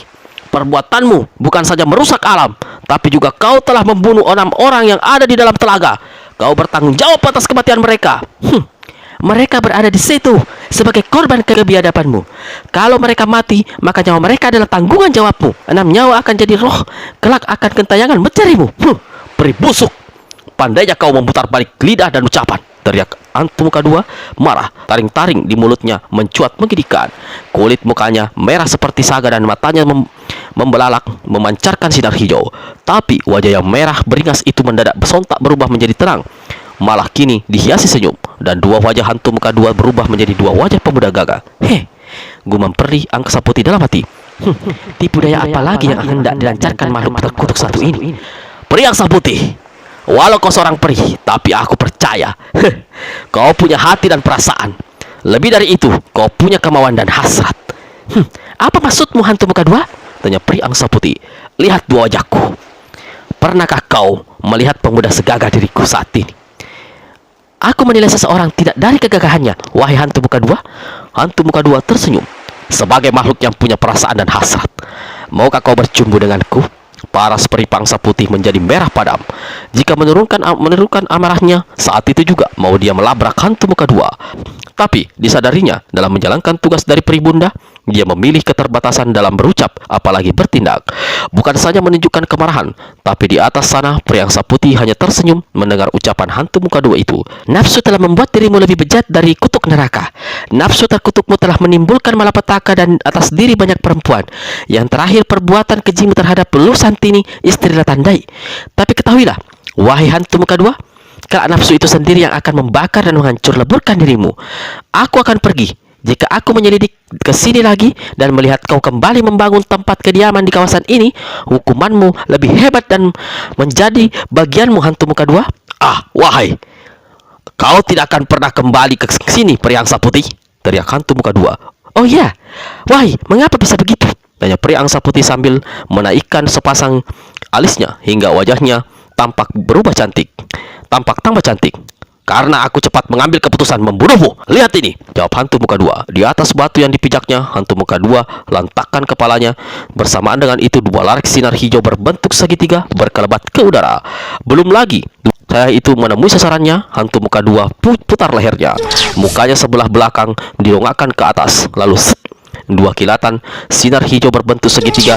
Perbuatanmu bukan saja merusak alam, tapi juga kau telah membunuh 6 orang yang ada di dalam telaga. Kau bertanggung jawab atas kematian mereka." Mereka berada di situ sebagai korban kebiadabanmu. Kalau mereka mati, maka nyawa mereka adalah tanggungan jawabmu. 6 nyawa akan jadi roh, kelak akan gentayangan mencarimu. "Peri busuk! Pandainya kau memutar balik lidah dan ucapan," teriak hantu muka 2 marah. Taring-taring di mulutnya mencuat menggidikan. Kulit mukanya merah seperti saga dan matanya membelalak memancarkan sinar hijau. Tapi wajah yang merah beringas itu mendadak sontak berubah menjadi terang, malah kini dihiasi senyum. Dan 2 wajah hantu muka 2 berubah menjadi 2 wajah pemuda gagah. Gumam peri angsa putih dalam hati. Tipu daya apa lagi yang hendak dilancarkan makhluk terkutuk satu ini? "Peri angsa putih, walau kau seorang peri, tapi aku percaya kau punya hati dan perasaan. Lebih dari itu, kau punya kemauan dan hasrat." Apa maksudmu hantu muka 2? Tanya peri angsa putih. "Lihat 2 wajahku. Pernahkah kau melihat pemuda segagah diriku saat ini?" Aku menilai seseorang tidak dari kegagahannya, wahai hantu muka 2. Hantu muka 2 tersenyum. "Sebagai makhluk yang punya perasaan dan hasrat, maukah kau bercumbu denganku?" Paras peri pangsa putih menjadi merah padam. Jika menurunkan amarahnya, saat itu juga mau dia melabrak hantu muka 2. Tapi disadarinya dalam menjalankan tugas dari peri bunda, dia memilih keterbatasan dalam berucap, apalagi bertindak. Bukan saja menunjukkan kemarahan, tapi di atas sana pria angsa putih hanya tersenyum mendengar ucapan hantu muka dua itu. Nafsu telah membuat dirimu lebih bejat dari kutuk neraka. Nafsu terkutukmu telah menimbulkan malapetaka dan atas diri banyak perempuan. Yang terakhir, perbuatan kejimu terhadap Lu Santini, istri Latandai. Tapi ketahuilah, wahai hantu muka dua, kelak nafsu itu sendiri yang akan membakar dan menghancur leburkan dirimu. Aku akan pergi. Jika aku menyelidik ke sini lagi dan melihat kau kembali membangun tempat kediaman di kawasan ini, hukumanmu lebih hebat dan menjadi bagianmu, hantu muka dua. Ah, wahai, kau tidak akan pernah kembali ke sini, pria angsa putih, teriak hantu muka dua. Oh iya, wahai, mengapa bisa begitu? Tanya pria angsa putih sambil menaikkan sepasang alisnya hingga wajahnya tampak berubah cantik. Tampak tambah cantik. Karena aku cepat mengambil keputusan membunuhmu. Lihat ini, jawab hantu muka dua. Di atas batu yang dipijaknya, hantu muka dua lantakkan kepalanya. Bersamaan dengan itu, dua larik sinar hijau berbentuk segitiga berkelebat ke udara. Belum lagi saya itu menemui sasarannya, hantu muka dua putar lehernya. Mukanya sebelah belakang didongakkan ke atas. Lalu dua kilatan sinar hijau berbentuk segitiga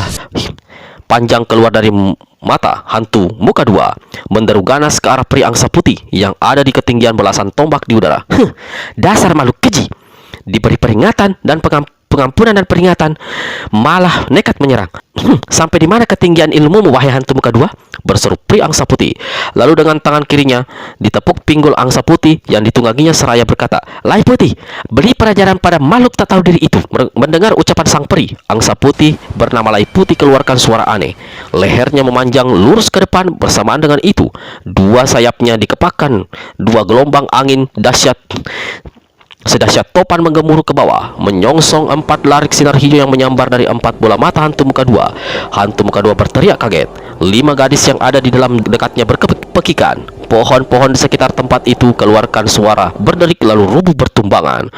panjang keluar dari mata hantu muka dua, menderu ganas ke arah pria angsa putih yang ada di ketinggian belasan tombak di udara. Dasar makhluk keji. Diberi peringatan dan pengampunan dan peringatan, malah nekat menyerang. Sampai di mana ketinggian ilmumu, wahai hantu muka dua? Berseru pria angsa putih. Lalu dengan tangan kirinya ditepuk pinggul angsa putih yang ditungganginya seraya berkata, Lai Putih, beri pelajaran pada makhluk tak tahu diri itu. Mendengar ucapan sang peri, angsa putih bernama Lai Putih keluarkan suara aneh. Lehernya memanjang lurus ke depan. Bersamaan dengan itu, dua sayapnya dikepakkan. Dua gelombang angin dahsyat sedahsyat topan menggemuruh ke bawah, menyongsong empat larik sinar hijau yang menyambar dari empat bola mata hantu muka dua. Hantu muka dua berteriak kaget. 5 gadis yang ada di dalam dekatnya berkepekikan. Pohon-pohon di sekitar tempat itu keluarkan suara berderik lalu rubuh bertumbangan.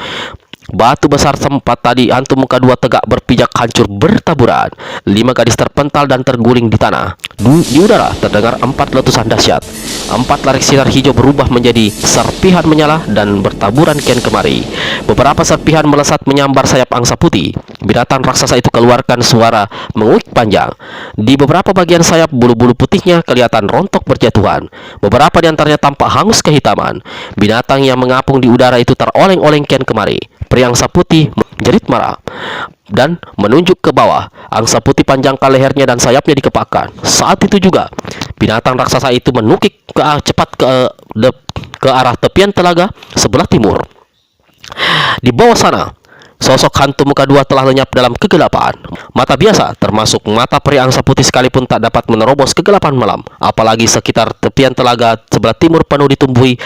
Batu besar sempat tadi hantu muka dua tegak berpijak hancur bertaburan. 5 gadis terpental dan terguling di tanah. Di udara terdengar 4 letusan dahsyat. 4 larik sinar hijau berubah menjadi serpihan menyala dan bertaburan kian kemari. Beberapa serpihan melesat menyambar sayap angsa putih. Binatang raksasa itu keluarkan suara menguik panjang. Di beberapa bagian sayap, bulu-bulu putihnya kelihatan rontok berjatuhan. Beberapa di antaranya tampak hangus kehitaman. Binatang yang mengapung di udara itu teroleng-oleng kian kemari. Pria angsa putih menjerit marah dan menunjuk ke bawah. Angsa putih panjangkan lehernya dan sayapnya dikepakkan. Saat itu juga binatang raksasa itu menukik cepat ke arah tepian telaga sebelah timur. Di bawah sana, sosok hantu muka dua telah lenyap dalam kegelapan. Mata biasa, termasuk mata pria angsa putih sekalipun tak dapat menerobos kegelapan malam. Apalagi sekitar tepian telaga sebelah timur penuh ditumbuhi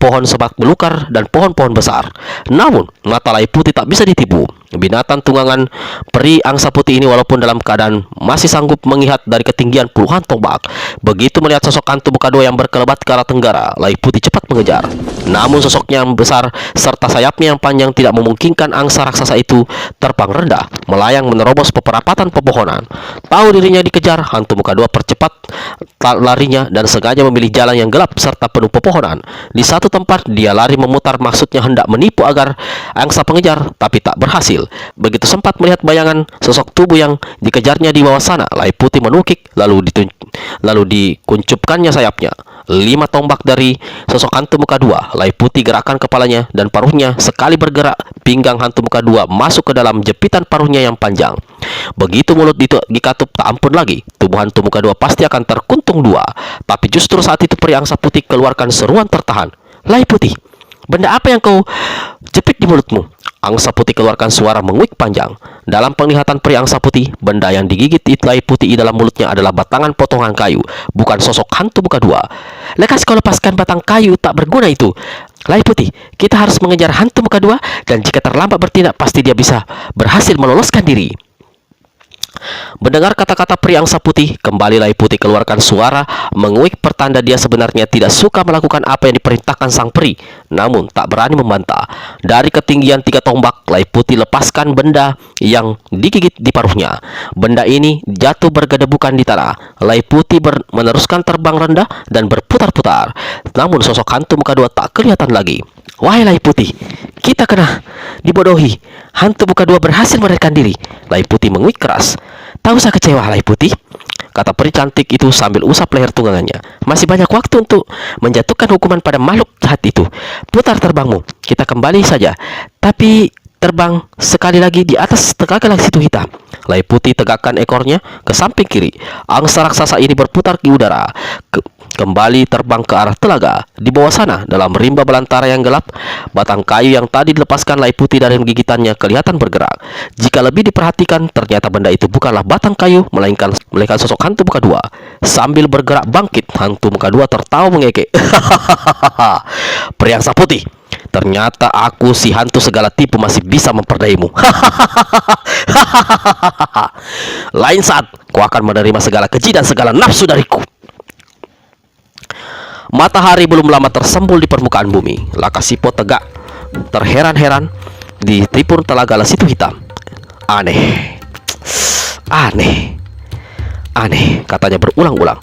pohon semak belukar dan pohon-pohon besar. Namun, mata Lai Putih tak bisa ditipu. Binatang tunggangan peri angsa putih ini walaupun dalam keadaan masih sanggup mengihat dari ketinggian puluhan tombak. Begitu melihat sosok hantu muka dua yang berkelebat ke arah tenggara, Lai Putih cepat mengejar. Namun sosoknya yang besar serta sayapnya yang panjang tidak memungkinkan angsa raksasa itu terbang rendah, melayang menerobos peperapatan pepohonan. Tahu dirinya dikejar, hantu muka dua percepat larinya dan sengaja memilih jalan yang gelap serta penuh pepohonan. Di satu tempat dia lari memutar, maksudnya hendak menipu agar angsa pengejar, tapi tak berhasil. Begitu sempat melihat bayangan sosok tubuh yang dikejarnya di bawah sana, Lai Putih menukik lalu dikuncupkannya sayapnya. 5 tombak dari sosok hantu muka dua, Lai Putih gerakkan kepalanya dan paruhnya sekali bergerak, pinggang hantu muka dua masuk ke dalam jepitan paruhnya yang panjang. Begitu mulut dikatup tak ampun lagi, tubuh hantu muka dua pasti akan terkuntung dua. Tapi justru saat itu peri angsa putih keluarkan seruan tertahan. Lai Putih, benda apa yang kau jepit di mulutmu? Angsa putih keluarkan suara menguik panjang. Dalam penglihatan peri angsa putih, benda yang digigit Lai Putih di dalam mulutnya adalah batangan potongan kayu, bukan sosok hantu muka dua. Lekas kau lepaskan batang kayu tak berguna itu. Lai Putih, kita harus mengejar hantu muka dua, dan jika terlambat bertindak pasti dia bisa berhasil meloloskan diri. Mendengar kata-kata peri angsa putih, kembali Lai Putih keluarkan suara menguik pertanda dia sebenarnya tidak suka melakukan apa yang diperintahkan sang peri, namun tak berani membantah. Dari ketinggian 3 tombak, Lai Putih lepaskan benda yang digigit di paruhnya. Benda ini jatuh bergedebukan di tanah. Lai Putih meneruskan terbang rendah dan berputar-putar. Namun sosok hantu muka dua tak kelihatan lagi. Wahai Lai Putih, kita kena dibodohi. Hantu muka dua berhasil melarikan diri. Lai Putih menguik keras. Tak usah kecewa, Lai Putih, kata peri cantik itu sambil usap leher tunggangannya. Masih banyak waktu untuk menjatuhkan hukuman pada makhluk jahat itu. Putar terbangmu, kita kembali saja. Tapi terbang sekali lagi di atas telaga situ hitam. Lai Putih tegakkan ekornya ke samping kiri. Angsa raksasa ini berputar di udara. Kembali terbang ke arah telaga. Di bawah sana, dalam rimba belantara yang gelap, batang kayu yang tadi dilepaskan Lai Putih dari gigitannya kelihatan bergerak. Jika lebih diperhatikan, ternyata benda itu bukanlah batang kayu, melainkan sosok hantu muka dua. Sambil bergerak bangkit, hantu muka dua tertawa mengekek. Periangsa putih, ternyata aku si hantu segala tipu masih bisa memperdayaimu. Lain saat, kau akan menerima segala keji dan segala nafsu dariku. Matahari belum lama tersembul di permukaan bumi. Lakasipo tegak terheran-heran di tribun telaga situ hitam. Aneh, katanya berulang-ulang.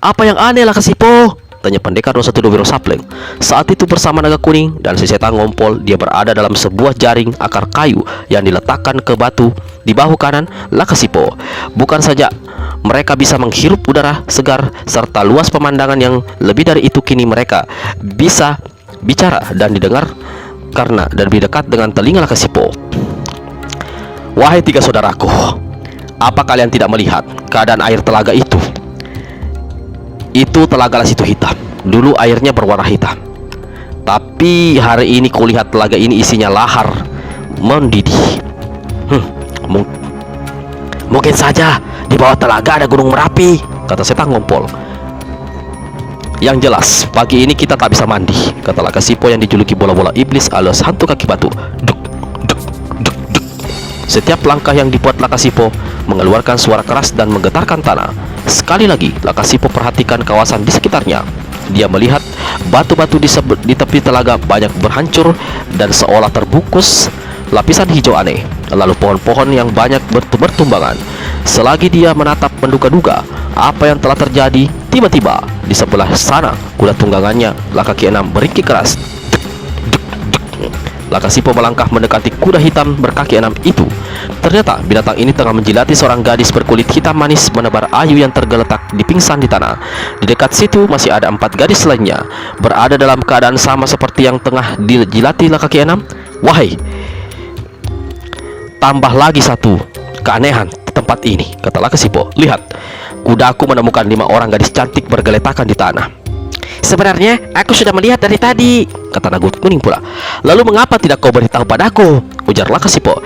Apa yang aneh, Lakasipo? Tanya pendekar 212 Wiro Sableng. Saat itu bersama naga kuning dan si setan ngompol, dia berada dalam sebuah jaring akar kayu yang diletakkan ke batu di bahu kanan Lakasipo. Bukan saja mereka bisa menghirup udara segar serta luas pemandangan yang lebih dari itu, kini mereka bisa bicara dan didengar karena dan lebih dekat dengan telinga Lakasipo. Wahai tiga saudaraku, apa kalian tidak melihat keadaan air telaga itu? Itu telaga situ hitam. Dulu airnya berwarna hitam, tapi hari ini kulihat telaga ini isinya lahar mendidih. Mungkin saja di bawah telaga ada gunung Merapi, kata setan ngompol. Yang jelas, pagi ini kita tak bisa mandi, kata Lakasipo yang dijuluki bola-bola iblis alias hantu kaki batu. Duk, duk, duk, duk. Setiap langkah yang dibuat Lakasipo mengeluarkan suara keras dan menggetarkan tanah. Sekali lagi, Lakasipo perhatikan kawasan di sekitarnya. Dia melihat batu-batu di tepi telaga banyak berhancur dan seolah terbungkus lapisan hijau aneh. Lalu pohon-pohon yang banyak bertumbangan. Selagi dia menatap menduga-duga apa yang telah terjadi, tiba-tiba di sebelah sana kuda tunggangannya Lakaki 6 beringkik keras. Lakasipo melangkah mendekati kuda hitam berkaki 6 itu. Ternyata binatang ini tengah menjilati seorang gadis berkulit hitam manis menebar ayu yang tergeletak di pingsan di tanah. Di dekat situ masih ada 4 gadis lainnya, berada dalam keadaan sama seperti yang tengah dijilati Lakaki 6. Wahai, tambah lagi satu keanehan di tempat ini, kata Lakasipo. Lihat, kudaku menemukan 5 orang gadis cantik bergeletakan di tanah. Sebenarnya aku sudah melihat dari tadi, kata naga kuning pula. Lalu mengapa tidak kau beritahu padaku? Ujar Lakasipo.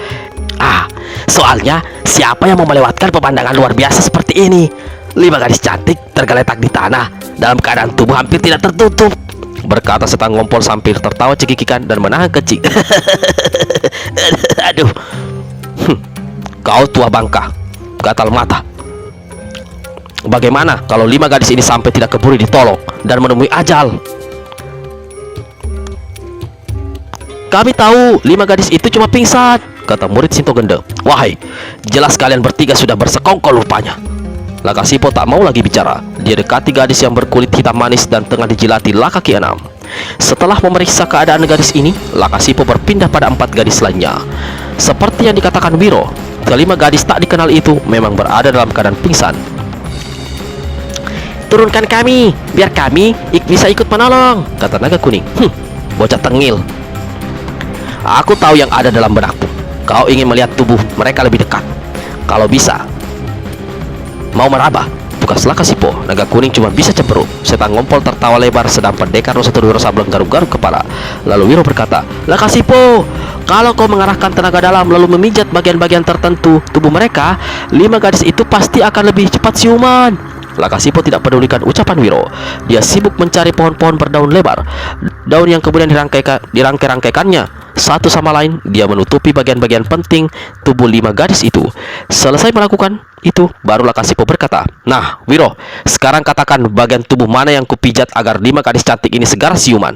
Soalnya siapa yang mau melewatkan pemandangan luar biasa seperti ini? 5 gadis cantik tergeletak di tanah dalam keadaan tubuh hampir tidak tertutup, berkata setan ngompol sambil tertawa cekikikan dan menahan kecik. Aduh, kau tua bangka, gatal mata. Bagaimana kalau 5 gadis ini sampai tidak keburu ditolong dan menemui ajal? Kami tahu 5 gadis itu cuma pingsan, kata murid Sinto Gende. Wahai, jelas kalian bertiga sudah bersekongkol rupanya. Lakasipo tak mau lagi bicara. Dia dekati gadis yang berkulit hitam manis dan tengah dijilati Lakaki 6. Setelah memeriksa keadaan gadis ini, Lakasipo berpindah pada 4 gadis lainnya. Seperti yang dikatakan Wiro, kelima gadis tak dikenal itu memang berada dalam keadaan pingsan. Turunkan kami, biar kami bisa ikut menolong, kata naga kuning. Bocah tengil. Aku tahu yang ada dalam benakmu. Kau ingin melihat tubuh mereka lebih dekat. Kalau bisa, mau meraba, tugas Lakasipo. Naga kuning cuma bisa cemberut. Setan ngompol tertawa lebar, sedang pendekar 112 Wiro Sableng garuk-garuk kepala. Lalu Wiro berkata, Lakasipo, kalau kau mengarahkan tenaga dalam lalu memijat bagian-bagian tertentu tubuh mereka, 5 gadis itu pasti akan lebih cepat siuman. Lakasipo tidak pedulikan ucapan Wiro. Dia sibuk mencari pohon-pohon berdaun lebar, daun yang kemudian dirangkai-rangkaikannya satu sama lain. Dia menutupi bagian-bagian penting tubuh 5 gadis itu. Selesai melakukan itu, baru Lakasipo berkata, Nah, Wiro, sekarang katakan bagian tubuh mana yang kupijat agar 5 gadis cantik ini segar siuman.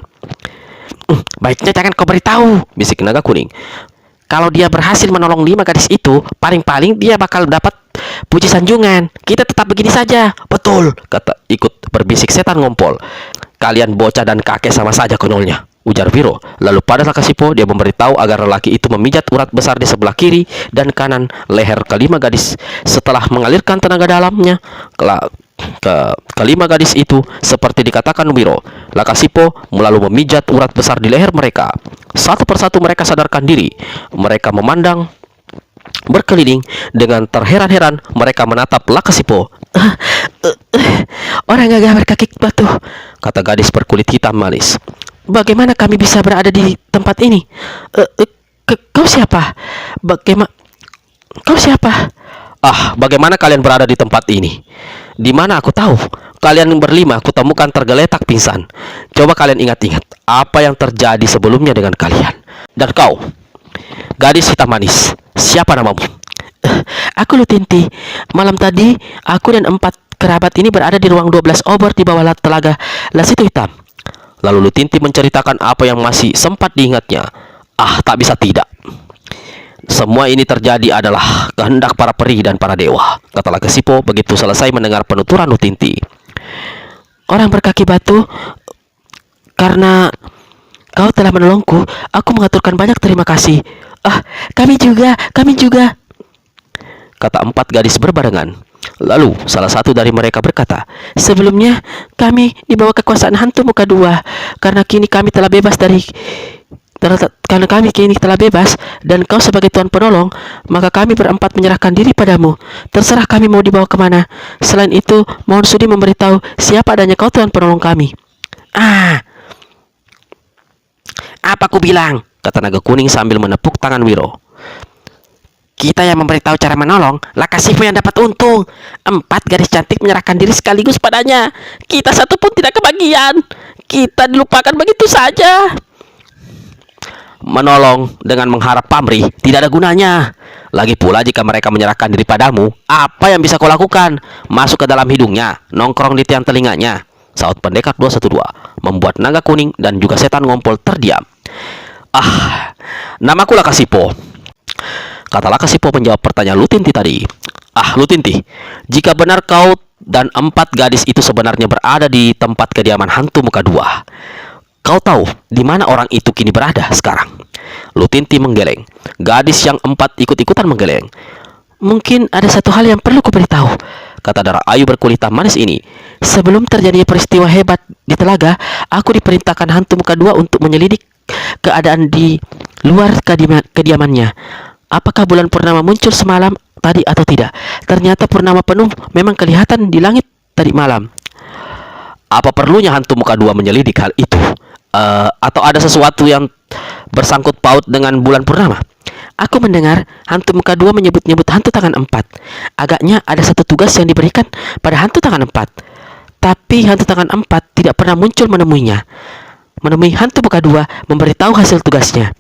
Baiknya jangan kau beritahu, bisik naga kuning. Kalau dia berhasil menolong 5 gadis itu, paling-paling dia bakal dapat puji sanjungan. Kita tetap begini saja. Betul, kata ikut berbisik setan ngompol. Kalian bocah dan kakek sama saja konyolnya, ujar Wiro. Lalu pada Lakasipo dia memberitahu agar lelaki itu memijat urat besar di sebelah kiri dan kanan leher kelima gadis. Setelah mengalirkan tenaga dalamnya kelima gadis itu seperti dikatakan Wiro, Lakasipo lalu memijat urat besar di leher mereka. Satu persatu mereka sadarkan diri. Mereka memandang berkeliling dengan terheran-heran. Mereka menatap Lakasipo. Orang gagah berkaki batu, Kata gadis berkulit hitam manis. bagaimana kami bisa berada di tempat ini? Kau siapa? Kau siapa? Bagaimana kalian berada di tempat ini? Di mana aku tahu? Kalian berlima aku temukan tergeletak pingsan. Coba kalian ingat-ingat apa yang terjadi sebelumnya dengan kalian. Dan kau, gadis hitam manis, siapa namamu? Aku Lutinti. Malam tadi, aku dan 4 kerabat ini berada di ruang 12 obor di bawah telaga Lasitu Hitam. Lalu Lutinti menceritakan apa yang masih sempat diingatnya. Tak bisa tidak. Semua ini terjadi adalah kehendak para peri dan para dewa, kata Lakasipo begitu selesai mendengar penuturan Lutinti. Orang berkaki batu, karena kau telah menolongku, aku mengaturkan banyak terima kasih. Kami juga, kata 4 gadis berbarengan. Lalu salah satu dari mereka berkata, sebelumnya kami di bawah kekuasaan hantu muka 2, karena kini kami telah bebas dan kau sebagai Tuan Penolong, maka kami berempat menyerahkan diri padamu. Terserah kami mau dibawa kemana. Selain itu, mohon sudi memberitahu siapa adanya kau Tuan Penolong kami. Apa ku bilang? Kata naga kuning sambil menepuk tangan Wiro. Kita yang memberitahu cara menolong, Lakasipo yang dapat untung. 4 gadis cantik menyerahkan diri sekaligus padanya. Kita satu pun tidak kebagian. Kita dilupakan begitu saja. Menolong dengan mengharap pamrih tidak ada gunanya. Lagi pula jika mereka menyerahkan diri padamu, apa yang bisa kau lakukan? Masuk ke dalam hidungnya, nongkrong di tiang telinganya, saut pendekar 212, membuat naga kuning dan juga setan ngompol terdiam. Namaku Lakasipo, kata Lakasipo menjawab pertanyaan Lutinti tadi. Lutinti, jika benar kau dan 4 gadis itu sebenarnya berada di tempat kediaman hantu muka 2, kau tahu di mana orang itu kini berada sekarang? Lutinti menggeleng. Gadis yang 4 ikut-ikutan menggeleng. Mungkin ada satu hal yang perlu kuberitahu, kata darah ayu berkulit hitam manis ini. Sebelum terjadinya peristiwa hebat di telaga, aku diperintahkan hantu muka 2 untuk menyelidik keadaan di luar kediamannya. Apakah bulan purnama muncul semalam tadi atau tidak? Ternyata purnama penuh memang kelihatan di langit tadi malam. Apa perlunya hantu muka 2 menyelidik hal itu? Atau ada sesuatu yang bersangkut paut dengan bulan purnama? Aku mendengar hantu muka 2 menyebut-nyebut hantu tangan 4. Agaknya ada satu tugas yang diberikan pada hantu tangan 4. Tapi hantu tangan 4 tidak pernah muncul menemuinya. Menemui hantu muka 2 memberitahu hasil tugasnya.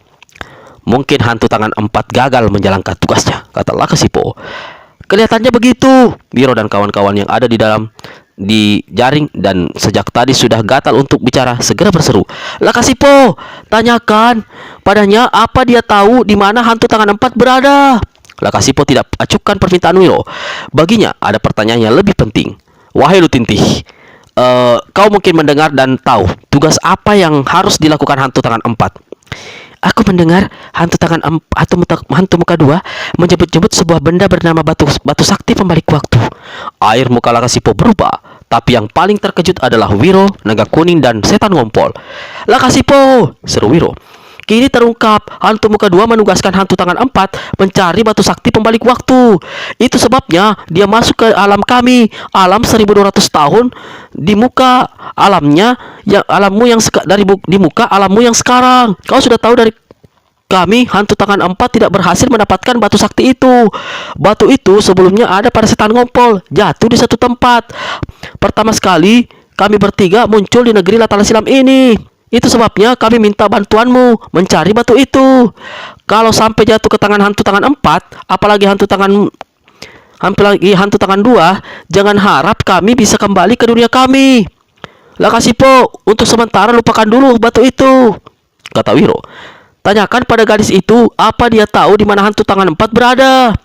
Mungkin hantu tangan 4 gagal menjalankan tugasnya, kata Lakasipo. Kelihatannya begitu. Wiro dan kawan-kawan yang ada di jaring dan sejak tadi sudah gatal untuk bicara segera berseru, Lakasipo, tanyakan padanya apa dia tahu di mana hantu tangan 4 berada. Lakasipo tidak acuhkan permintaan Wiro. Baginya ada pertanyaan yang lebih penting. Wahai Lutinti, kau mungkin mendengar dan tahu tugas apa yang harus dilakukan hantu tangan 4. Aku mendengar hantu muka 2 menyebut-nyebut sebuah benda bernama batu sakti pembalik waktu. Air muka Lakasipo berubah, tapi yang paling terkejut adalah Wiro, naga kuning dan setan ngompol. Lakasipo, seru Wiro. Kini terungkap, hantu muka 2 menugaskan hantu tangan 4 mencari batu sakti pembalik waktu. Itu sebabnya dia masuk ke alam kami, alam 1200 tahun di muka alamnya, di muka alammu yang sekarang. Kau sudah tahu dari kami, hantu tangan 4 tidak berhasil mendapatkan batu sakti itu. Batu itu sebelumnya ada pada setan ngompol, jatuh di satu tempat. Pertama sekali kami bertiga muncul di negeri Latala Silam ini. Itu sebabnya kami minta bantuanmu mencari batu itu. Kalau sampai jatuh ke tangan hantu tangan 4, apalagi hantu tangan 2, jangan harap kami bisa kembali ke dunia kami. Lakasipo, untuk sementara lupakan dulu batu itu, kata Wiro. Tanyakan pada gadis itu apa dia tahu di mana hantu tangan empat berada.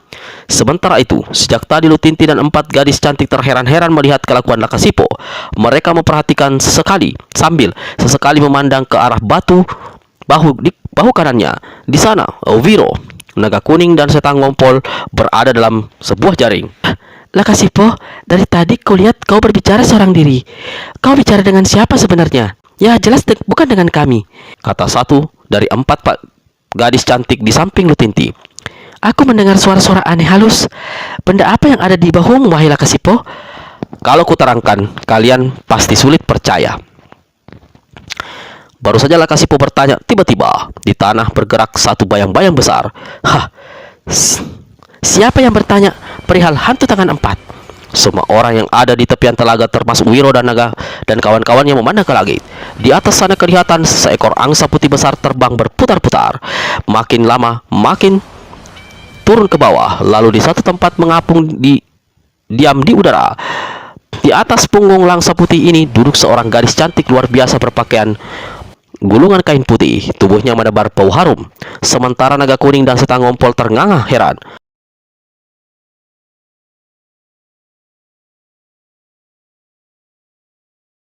Sementara itu, sejak tadi Lutinti dan 4 gadis cantik terheran-heran melihat kelakuan Lakasipo. Mereka memperhatikan sambil sesekali memandang ke arah bahu kanannya. Di sana, Wiro, naga kuning dan setan ngompol berada dalam sebuah jaring. Lakasipo, dari tadi kulihat kau berbicara seorang diri. Kau bicara dengan siapa sebenarnya? Ya, jelas bukan dengan kami, kata satu dari 4 gadis cantik di samping Lutinti. Aku mendengar suara-suara aneh halus. Benda apa yang ada di bahumu, wahai Lakasipo? Kalau kuterangkan, kalian pasti sulit percaya. Baru saja Lakasipo bertanya, tiba-tiba di tanah bergerak satu bayang-bayang besar. Hah, siapa yang bertanya perihal hantu tangan empat? Semua orang yang ada di tepian telaga termasuk Wiro dan Naga dan kawan-kawannya memandang ke langit. Di atas sana kelihatan seekor angsa putih besar terbang berputar-putar. Makin lama, makin turun ke bawah, lalu di satu tempat mengapung diam di udara. Di atas punggung langsa putih ini duduk seorang gadis cantik luar biasa berpakaian gulungan kain putih. Tubuhnya menebar bau harum. Sementara naga kuning dan setan ngompol ternganga heran.